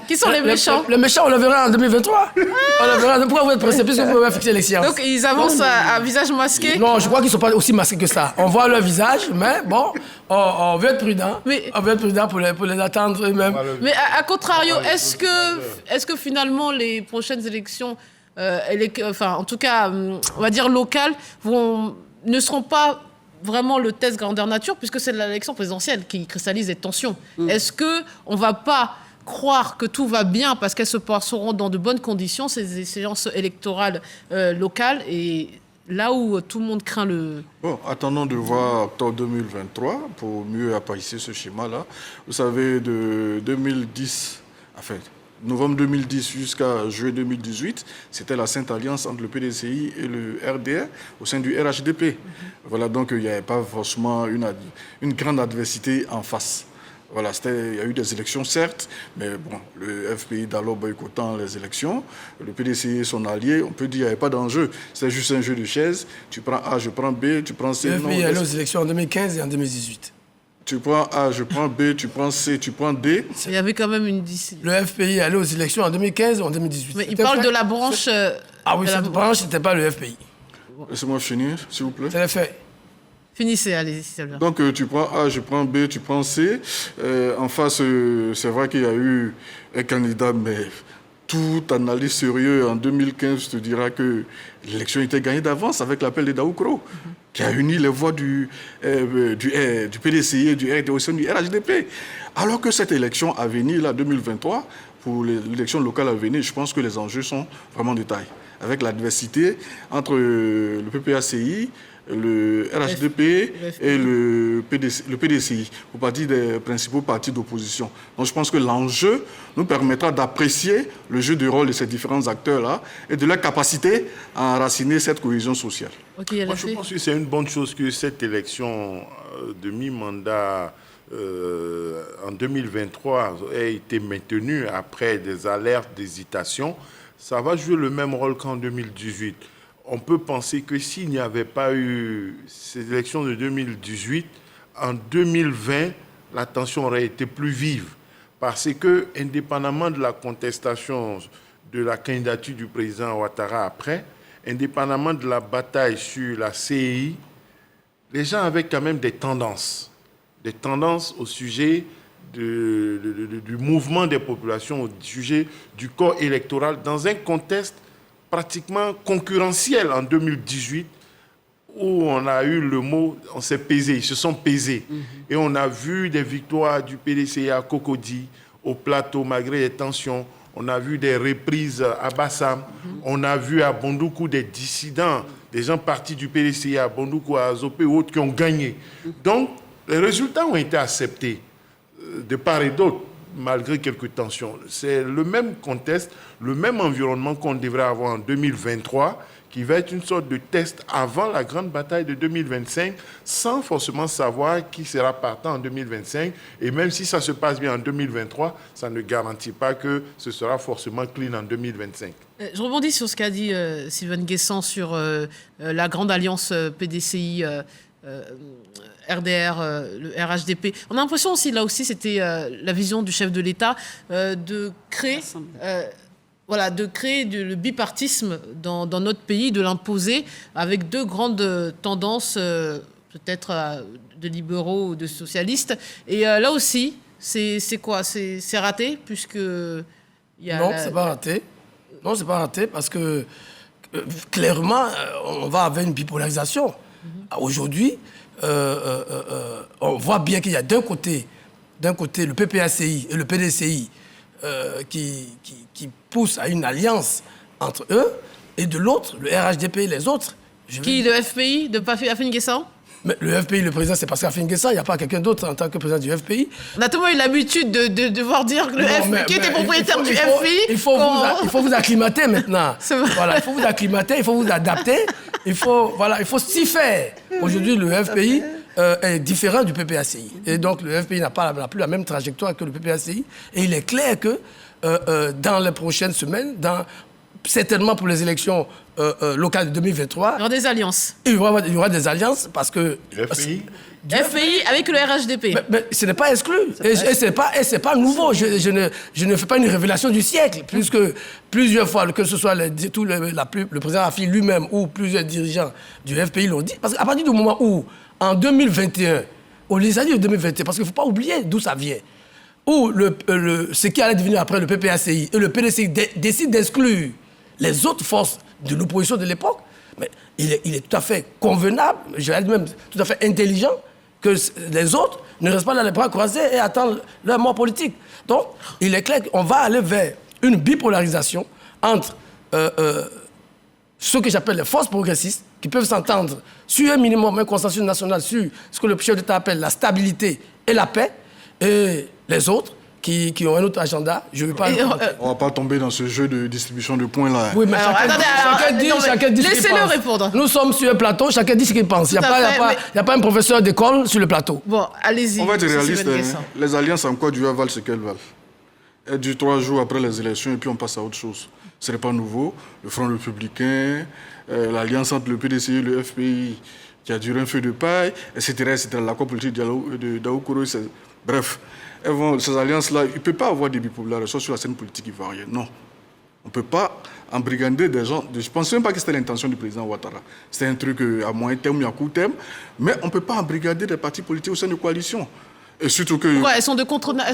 [SPEAKER 1] Qui sont les méchants?
[SPEAKER 4] Les méchants, on le verra en 2023. On le verra. Pourquoi vous êtes pressé? Puisque vous pouvez fixer l'échéance.
[SPEAKER 1] Donc, ils avancent à visage masqué?
[SPEAKER 4] Non, je crois qu'ils ne sont pas aussi masqués que ça. On voit leur visage, mais bon, on veut être prudent. On veut être prudent pour les attendre eux-mêmes.
[SPEAKER 1] Mais à contrario, est-ce que finalement, les prochaines élections en tout cas, on va dire locales, ne seront pas vraiment le test grandeur nature, puisque c'est l'élection présidentielle qui cristallise les tensions. Est-ce qu'on ne va pas croire que tout va bien parce qu'elles se passeront dans de bonnes conditions, ces séances électorales locales, et là où tout le monde craint le...
[SPEAKER 6] Bon, attendons de voir octobre 2023 pour mieux apprécier ce schéma-là. Vous savez, de 2010, enfin, novembre 2010 jusqu'à juillet 2018, c'était la Sainte Alliance entre le PDCI et le RDR au sein du RHDP. Voilà, donc il n'y avait pas forcément une grande adversité en face. Voilà, il y a eu des élections, certes, mais bon, le FPI d'alors boycottant les élections, le PDCI et son allié, on peut dire qu'il n'y avait pas d'enjeu. C'est juste un jeu de chaises. Tu prends A, je prends B, tu prends C.
[SPEAKER 4] Le FPI est allé aux élections en 2015 et en 2018.
[SPEAKER 6] Tu prends A, je prends B, tu prends C, tu prends D.
[SPEAKER 1] Il y avait quand même une...
[SPEAKER 4] Le FPI est allé aux élections en 2015 et en 2018.
[SPEAKER 1] Mais il parle de la branche...
[SPEAKER 4] Ah oui, cette branche, ce n'était pas le FPI.
[SPEAKER 6] Laissez-moi finir, s'il vous plaît.
[SPEAKER 4] C'est les faits.
[SPEAKER 1] Finissez, allez-y, s'il vous plaît.
[SPEAKER 6] Donc, tu prends A, je prends B, tu prends C. En face, c'est vrai qu'il y a eu un candidat, mais tout analyste sérieux en 2015 te dira que l'élection était gagnée d'avance avec l'appel de Daoukro, qui a uni les voix du PDCI et du RD au sein du RHDP. Alors que cette élection à venir, là, 2023, pour l'élection locale à venir, je pense que les enjeux sont vraiment de taille. Avec l'adversité entre le PPACI, le RHDP et le PDCI, pour partie des principaux partis d'opposition. Donc je pense que l'enjeu nous permettra d'apprécier le jeu de rôle de ces différents acteurs-là et de leur capacité à enraciner cette cohésion sociale.
[SPEAKER 1] Okay,
[SPEAKER 3] moi, je pense que c'est une bonne chose que cette élection de mi-mandat en 2023 ait été maintenue après des alertes d'hésitation. Ça va jouer le même rôle qu'en 2018. On peut penser que s'il n'y avait pas eu ces élections de 2018, en 2020, la tension aurait été plus vive. Parce que, indépendamment de la contestation de la candidature du président Ouattara après, indépendamment de la bataille sur la CEI, les gens avaient quand même des tendances au sujet du mouvement des populations, au sujet du corps électoral, dans un contexte pratiquement concurrentiel en 2018, où on a eu le mot, on s'est pesé, ils se sont pesés. Et on a vu des victoires du PDCI à Cocody, au plateau, malgré les tensions. On a vu des reprises à Bassam. On a vu à Bondoukou des dissidents, des gens partis du PDCI à Bondoukou, à Azopé ou autres qui ont gagné. Donc, les résultats ont été acceptés de part et d'autre, malgré quelques tensions. C'est le même contexte, le même environnement qu'on devrait avoir en 2023, qui va être une sorte de test avant la grande bataille de 2025, sans forcément savoir qui sera partant en 2025. Et même si ça se passe bien en 2023, ça ne garantit pas que ce sera forcément clean en 2025.
[SPEAKER 1] Je rebondis sur ce qu'a dit Sylvain Guessant sur la grande alliance PDCI RDR, le RHDP. On a l'impression aussi, là aussi, c'était la vision du chef de l'État de créer le bipartisme dans notre pays, de l'imposer avec deux grandes tendances, peut-être de libéraux ou de socialistes. Et là aussi, c'est quoi? C'est raté, puisque...
[SPEAKER 4] Non, c'est pas raté. Non, c'est pas raté, parce que clairement, on va avec une bipolarisation. Aujourd'hui, on voit bien qu'il y a d'un côté le PPACI et le PDCI qui poussent à une alliance entre eux, et de l'autre, le RHDP et les autres.
[SPEAKER 1] Le FPI de Afeni Guessant?
[SPEAKER 4] Mais le FPI, le président, c'est Pascal Afeni Guessant, il n'y a pas quelqu'un d'autre en tant que président du FPI.
[SPEAKER 1] On a tellement eu l'habitude de devoir dire que le FPI, qui était propriétaire du FPI...
[SPEAKER 4] Il faut vous acclimater maintenant. Voilà, il faut vous acclimater, il faut vous adapter, il faut s'y faire. Aujourd'hui, le FPI est différent du PPACI. Et donc, le FPI n'a plus la même trajectoire que le PPACI. Et il est clair que dans les prochaines semaines, certainement pour les élections locales de 2023...
[SPEAKER 1] Il y aura des alliances.
[SPEAKER 4] Il y aura des alliances parce que...
[SPEAKER 3] Le FPI
[SPEAKER 1] FPI avec le RHDP.
[SPEAKER 4] Mais ce n'est pas exclu. Et ce n'est pas nouveau. Je ne fais pas une révélation du siècle, puisque plusieurs fois, que ce soit le président Rafi lui-même ou plusieurs dirigeants du FPI l'ont dit. Parce qu'à partir du moment où, en 2021, on les a dit en 2021, parce qu'il ne faut pas oublier d'où ça vient, où ce qui allait devenir après le PPACI et le PDCI décident d'exclure les autres forces de l'opposition de l'époque, mais il est tout à fait convenable, je vais même tout à fait intelligent, que les autres ne restent pas dans les bras croisés et attendent leur mort politique. Donc, il est clair qu'on va aller vers une bipolarisation entre ceux que j'appelle les forces progressistes, qui peuvent s'entendre sur un minimum, un consensus national sur ce que le chef d'État appelle la stabilité et la paix, et les autres qui ont un autre agenda. Je ne veux pas...
[SPEAKER 6] On ne va pas tomber dans ce jeu de distribution de points là.
[SPEAKER 4] Oui, mais chacun dit ce qu'il pense.
[SPEAKER 1] Laissez-le répondre.
[SPEAKER 4] Nous sommes sur un plateau, chacun dit ce qu'il pense. Il n'y a pas un professeur d'école sur le plateau.
[SPEAKER 1] Bon, allez-y.
[SPEAKER 6] On va être réaliste.
[SPEAKER 1] Hein.
[SPEAKER 6] Les alliances en Côte d'Ivoire valent ce qu'elles valent. Elles durent 3 jours après les élections et puis on passe à autre chose. Ce n'est pas nouveau. Le Front républicain, l'alliance entre le PDC et le FPI qui a duré un feu de paille, etc. L'accord politique de Daoukoro, bref. Ces alliances-là, il ne peut pas avoir des bipolarisations sur la scène politique ivoirienne. Non. On ne peut pas embrigader des gens. Je ne pense même pas que c'était l'intention du président Ouattara. C'était un truc à moyen terme ou à court terme. Mais on ne peut pas embrigader des partis politiques au sein de coalitions. Et surtout que...
[SPEAKER 1] Pourquoi elles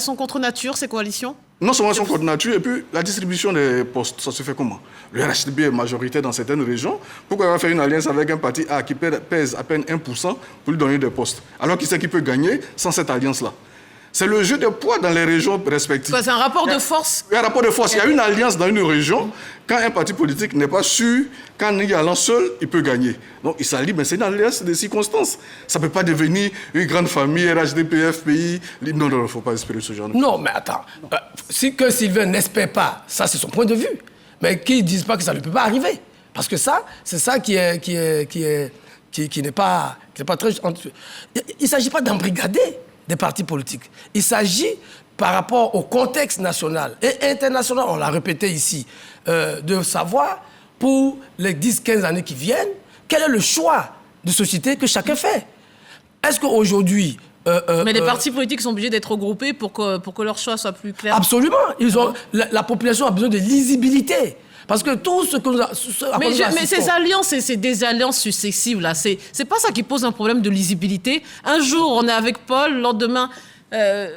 [SPEAKER 1] sont contre nature, ces coalitions?
[SPEAKER 6] Non seulement elles sont contre nature, et puis la distribution des postes, ça se fait comment? Le RHDP est majoritaire dans certaines régions. Pourquoi on va faire une alliance avec un parti A qui pèse à peine 1% pour lui donner des postes, alors qu'il sait qu'il peut gagner sans cette alliance-là? C'est le jeu de poids dans les régions respectives.
[SPEAKER 1] C'est un rapport de force.
[SPEAKER 6] Il y a un rapport de force. Il y a une alliance dans une région. Quand un parti politique n'est pas sûr, quand il y allant seul, il peut gagner. Donc il s'allie, mais c'est une alliance de circonstances. Ça ne peut pas devenir une grande famille, RHDP, FPI. Non, il ne faut pas espérer ce genre de choses.
[SPEAKER 4] Non, mais attends. Si que Sylvain n'espère pas, ça c'est son point de vue. Mais qu'ils ne disent pas que ça ne peut pas arriver. Parce que ça, c'est ça qui n'est pas très... Il ne s'agit pas d'embrigader des partis politiques. Il s'agit, par rapport au contexte national et international, on l'a répété ici, de savoir, pour les 10-15 années qui viennent, quel est le choix de société que chacun fait. Est-ce qu'aujourd'hui...
[SPEAKER 1] mais les partis politiques sont obligés d'être regroupés pour que leur choix soit plus clair.
[SPEAKER 4] Absolument. La population a besoin de lisibilité. Parce que tout ce que nous
[SPEAKER 1] mais ces alliances et ces désalliances successives, là, c'est pas ça qui pose un problème de lisibilité. Un jour, on est avec Paul, le lendemain,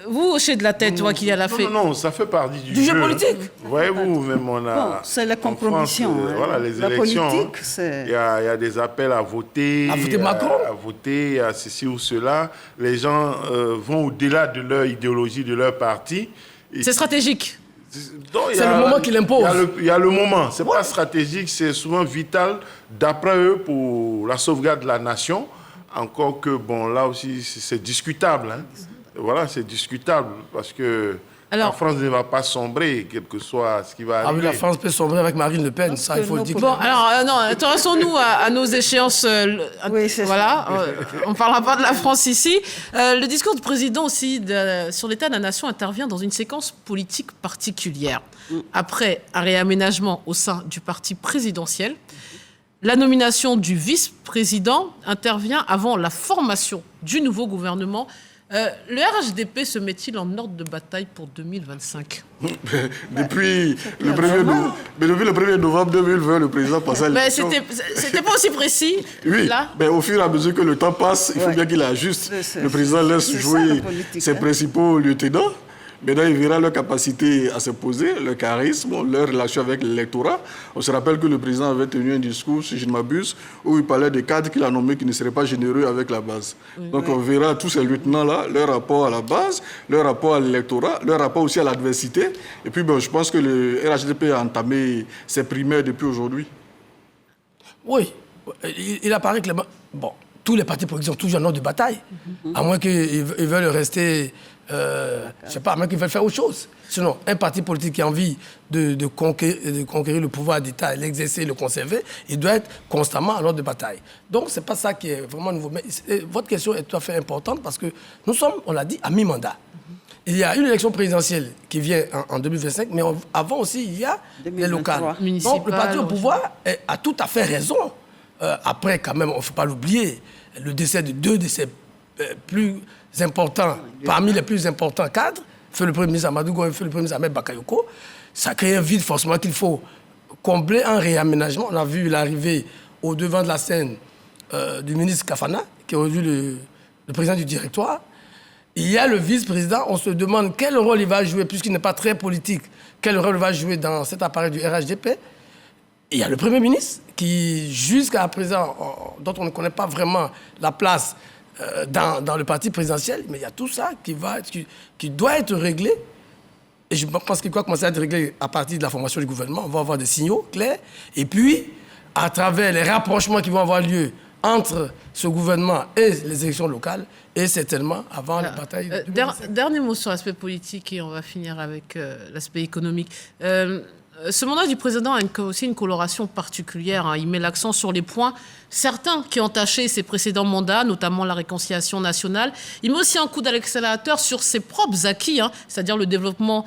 [SPEAKER 1] vous hochez de la tête, toi qui a fait.
[SPEAKER 3] Non, ça fait partie du
[SPEAKER 4] jeu politique.
[SPEAKER 3] Voyez-vous, même on a...
[SPEAKER 2] Bon, c'est la compromission.
[SPEAKER 3] Voilà, les
[SPEAKER 2] la
[SPEAKER 3] élections.
[SPEAKER 2] Politique, c'est...
[SPEAKER 3] Il y a des appels à voter.
[SPEAKER 4] À voter Macron.
[SPEAKER 3] À voter, à ceci ou cela. Les gens vont au-delà de leur idéologie, de leur parti.
[SPEAKER 1] C'est stratégique.
[SPEAKER 4] C'est le moment qui l'impose.
[SPEAKER 3] Il y a le moment. C'est pas stratégique, c'est souvent vital, d'après eux, pour la sauvegarde de la nation. Encore que, bon, là aussi, c'est discutable. Hein. Voilà, c'est discutable, parce que la France ne va pas sombrer, quel que soit ce qui va arriver.
[SPEAKER 4] Ah oui, la France peut sombrer avec Marine Le Pen, ça, il faut le dire.
[SPEAKER 1] Bon, alors, non, intéressons-nous à nos échéances.
[SPEAKER 2] Oui, c'est
[SPEAKER 1] voilà, on ne parlera pas de la France ici. Le discours du président aussi sur l'état de la nation intervient dans une séquence politique particulière. Après un réaménagement au sein du parti présidentiel, la nomination du vice-président intervient avant la formation du nouveau gouvernement. Le RHDP se met-il en ordre de bataille pour 2025 ?
[SPEAKER 6] Depuis le 1er novembre 2020, le président passait à l'élection.
[SPEAKER 1] C'était pas aussi précis.
[SPEAKER 6] Oui,
[SPEAKER 1] là.
[SPEAKER 6] Mais au fur et à mesure que le temps passe, il faut bien qu'il ajuste. Le président laisse jouer ses principaux lieutenants. Maintenant, il verra leur capacité à se poser, leur charisme, leur relation avec l'électorat. On se rappelle que le président avait tenu un discours, si je ne m'abuse, où il parlait des cadres qu'il a nommés qui ne seraient pas généreux avec la base. Donc on verra tous ces lieutenants-là, leur rapport à la base, leur rapport à l'électorat, leur rapport aussi à l'adversité. Et puis je pense que le RHDP a entamé ses primaires depuis aujourd'hui.
[SPEAKER 4] Oui, il apparaît clairement... Bon, tous les partis politiques sont toujours en ordre de bataille, à moins qu'ils veulent rester... je ne sais pas, à moins qu'ils veulent faire autre chose. Sinon, un parti politique qui a envie de conquérir le pouvoir d'État, l'exercer, le conserver, il doit être constamment en ordre de bataille. Donc, ce n'est pas ça qui est vraiment nouveau. Mais votre question est tout à fait importante parce que nous sommes, on l'a dit, à mi-mandat. Il y a une élection présidentielle qui vient en 2025, mais avant aussi, il y a les locales. Donc, le parti au pouvoir a tout à fait raison. Après, quand même, on ne faut pas l'oublier, le décès de 2 de ses plus importants, parmi les plus importants cadres, fait le Premier ministre Amadou Goï et fait le Premier ministre Ahmed Bakayoko, ça crée un vide forcément qu'il faut combler en réaménagement. On a vu l'arrivée au devant de la scène du ministre Kafana, qui est aujourd'hui le président du directoire. Il y a le vice-président, on se demande quel rôle il va jouer, puisqu'il n'est pas très politique, quel rôle il va jouer dans cet appareil du RHDP. il y a le Premier ministre qui, jusqu'à présent, dont on ne connaît pas vraiment la place dans le parti présidentiel, mais il y a tout ça qui doit être réglé. Et je pense qu'il doit commencer à être réglé à partir de la formation du gouvernement. On va avoir des signaux clairs. Et puis, à travers les rapprochements qui vont avoir lieu entre ce gouvernement et les élections locales, et certainement avant la bataille de 2025.
[SPEAKER 1] Dernier mot sur l'aspect politique et on va finir avec l'aspect économique. Ce mandat du président a aussi une coloration particulière. Hein. Il met l'accent sur les points, certains qui ont taché ses précédents mandats, notamment la réconciliation nationale. Il met aussi un coup d'accélérateur sur ses propres acquis, hein, c'est-à-dire le développement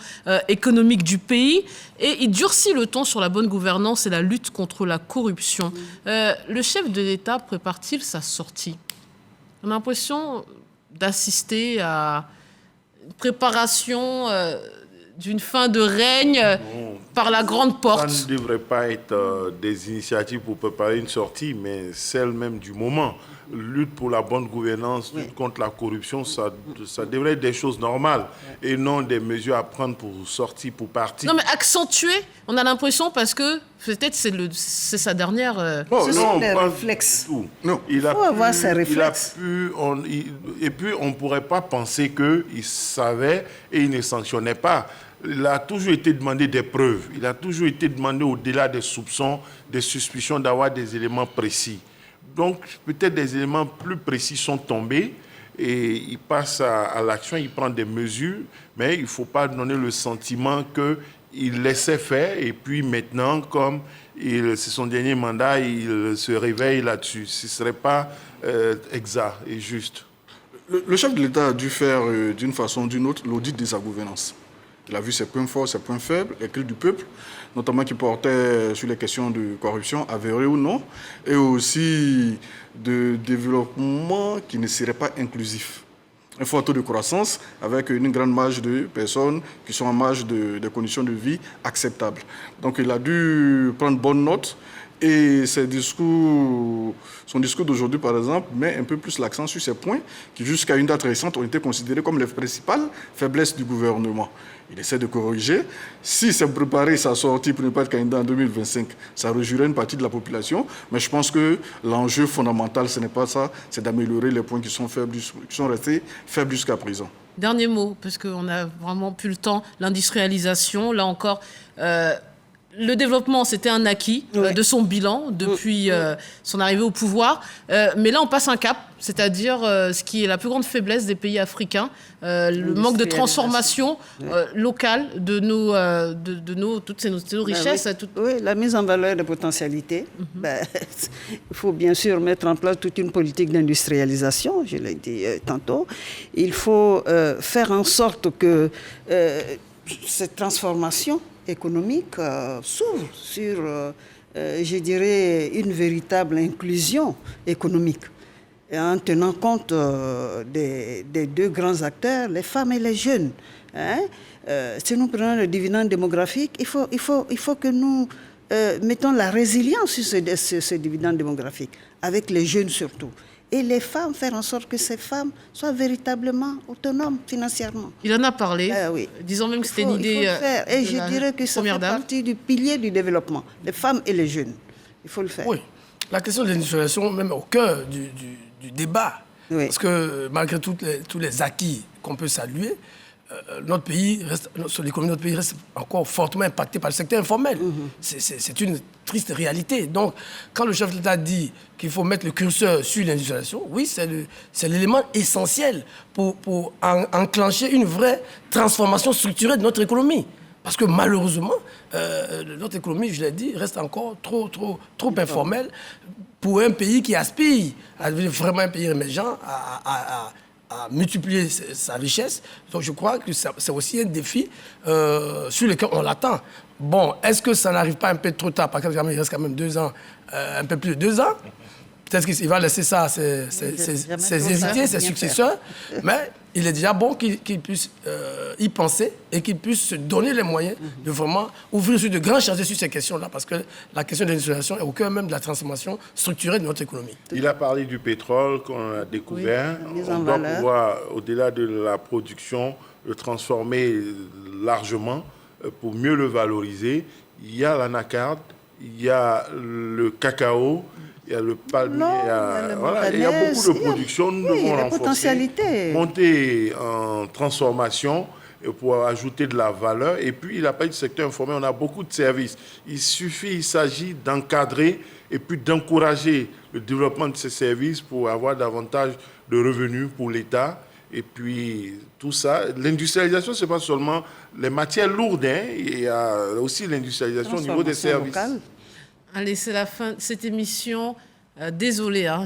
[SPEAKER 1] économique du pays. Et il durcit le ton sur la bonne gouvernance et la lutte contre la corruption. Le chef de l'État prépare-t-il sa sortie? On a l'impression d'assister à une préparation d'une fin de règne par la grande porte.
[SPEAKER 3] Ça ne devrait pas être des initiatives pour préparer une sortie, mais celle même du moment. Lutte pour la bonne gouvernance, lutte contre la corruption, ça devrait être des choses normales et non des mesures à prendre pour sortir, pour partir.
[SPEAKER 1] Non, mais accentuer, on a l'impression parce que peut-être c'est sa dernière...
[SPEAKER 2] Ce sont des réflexes.
[SPEAKER 3] Non.
[SPEAKER 2] Il faut avoir ses réflexes.
[SPEAKER 3] Et puis, on ne pourrait pas penser qu'il savait et il ne sanctionnait pas. Il a toujours été demandé des preuves. Il a toujours été demandé, au-delà des soupçons, des suspicions, d'avoir des éléments précis. Donc, peut-être des éléments plus précis sont tombés et il passe à l'action, il prend des mesures, mais il ne faut pas donner le sentiment qu'il laissait faire et puis maintenant, comme c'est son dernier mandat, il se réveille là-dessus. Ce ne serait pas exact et juste.
[SPEAKER 6] Le chef de l'État a dû faire, d'une façon ou d'une autre, l'audit de sa gouvernance. Il a vu ses points forts, ses points faibles, les cris du peuple, notamment qui portaient sur les questions de corruption, avérées ou non, et aussi de développement qui ne serait pas inclusif. Un fort taux de croissance avec une grande marge de personnes qui sont en marge de conditions de vie acceptables. Donc il a dû prendre bonne note. Et son discours d'aujourd'hui, par exemple, met un peu plus l'accent sur ces points qui, jusqu'à une date récente, ont été considérés comme les principales faiblesses du gouvernement. Il essaie de corriger. Si c'est préparer sa sortie pour ne pas être candidat en 2025, ça réjouirait une partie de la population. Mais je pense que l'enjeu fondamental, ce n'est pas ça, c'est d'améliorer les points qui sont restés faibles jusqu'à présent.
[SPEAKER 1] Dernier mot, parce qu'on n'a vraiment plus le temps. L'industrialisation, là encore... le développement, c'était un acquis de son bilan depuis son arrivée au pouvoir. Mais là, on passe un cap, c'est-à-dire ce qui est la plus grande faiblesse des pays africains, le manque de transformation locale de toutes nos richesses.
[SPEAKER 2] Oui, la mise en valeur des potentialités. Il faut bien sûr mettre en place toute une politique d'industrialisation, je l'ai dit tantôt. Il faut faire en sorte que cette transformation économique s'ouvre sur, je dirais, une véritable inclusion économique. Et en tenant compte des deux grands acteurs, les femmes et les jeunes. Si nous prenons le dividende démographique, il faut que nous mettons la résilience sur ce dividende démographique, avec les jeunes surtout. Et les femmes, faire en sorte que ces femmes soient véritablement autonomes financièrement.
[SPEAKER 1] Il en a parlé,
[SPEAKER 2] oui.
[SPEAKER 1] Disons même que c'était une idée.
[SPEAKER 2] Il faut le faire. Et je dirais que ça fait partie du pilier du développement, les femmes et les jeunes. Il faut le faire.
[SPEAKER 4] Oui, la question de l'industrialisation, même au cœur du débat. Oui. Parce que malgré tous les acquis qu'on peut saluer, notre pays l'économie de notre pays reste encore fortement impactée par le secteur informel. C'est une triste réalité. Donc, quand le chef de l'État dit qu'il faut mettre le curseur sur l'industrialisation, oui, c'est l'élément essentiel pour enclencher une vraie transformation structurelle de notre économie. Parce que malheureusement, notre économie, je l'ai dit, reste encore trop informelle pour un pays qui aspire à devenir vraiment un pays émergent, à multiplier sa richesse. Donc je crois que c'est aussi un défi sur lequel on l'attend. Bon, est-ce que ça n'arrive pas un peu trop tard? Parce qu'il reste quand même 2 ans, un peu plus de 2 ans. Peut-être qu'il va laisser ça à ses héritiers, ses successeurs. Mais il est déjà bon qu'il puisse y penser et qu'il puisse se donner les moyens de vraiment ouvrir sur de grands chantiers sur ces questions-là, parce que la question de l'industrialisation est au cœur même de la transformation structurelle de notre économie.
[SPEAKER 3] Il a parlé du pétrole qu'on a découvert. On doit pouvoir, au-delà de la production, le transformer largement pour mieux le valoriser. Il y a l'anacarde, il y a le cacao, il y a le palmier,
[SPEAKER 2] Non,
[SPEAKER 3] il y a beaucoup de productions. Nous devons
[SPEAKER 2] la
[SPEAKER 3] renforcer,
[SPEAKER 2] potentialité.
[SPEAKER 3] monter en transformation pour ajouter de la valeur. Et puis, il n'a pas eu de secteur informel, on a beaucoup de services. Il s'agit d'encadrer et puis d'encourager le développement de ces services pour avoir davantage de revenus pour l'État. Et puis, tout ça, l'industrialisation, ce n'est pas seulement les matières lourdes, il y a aussi l'industrialisation au niveau des services.
[SPEAKER 2] Locale.
[SPEAKER 1] Allez, c'est la fin de cette émission. Désolé, hein,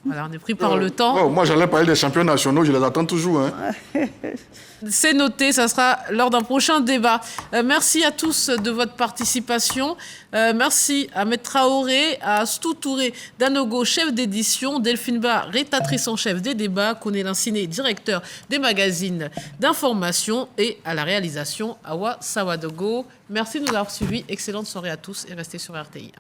[SPEAKER 1] voilà, on est pris par le temps.
[SPEAKER 6] Oh, moi, j'allais parler des champions nationaux, je les attends toujours. Hein.
[SPEAKER 1] C'est noté, ça sera lors d'un prochain débat. Merci à tous de votre participation. Merci à Maître Traoré, à Astou Touré Danogo, chef d'édition, Delphine Ba, rédactrice en chef des débats, Cornélien Siné, directeur des magazines d'information, et à la réalisation, Awa Sawadogo. Merci de nous avoir suivis. Excellente soirée à tous et restez sur RTI.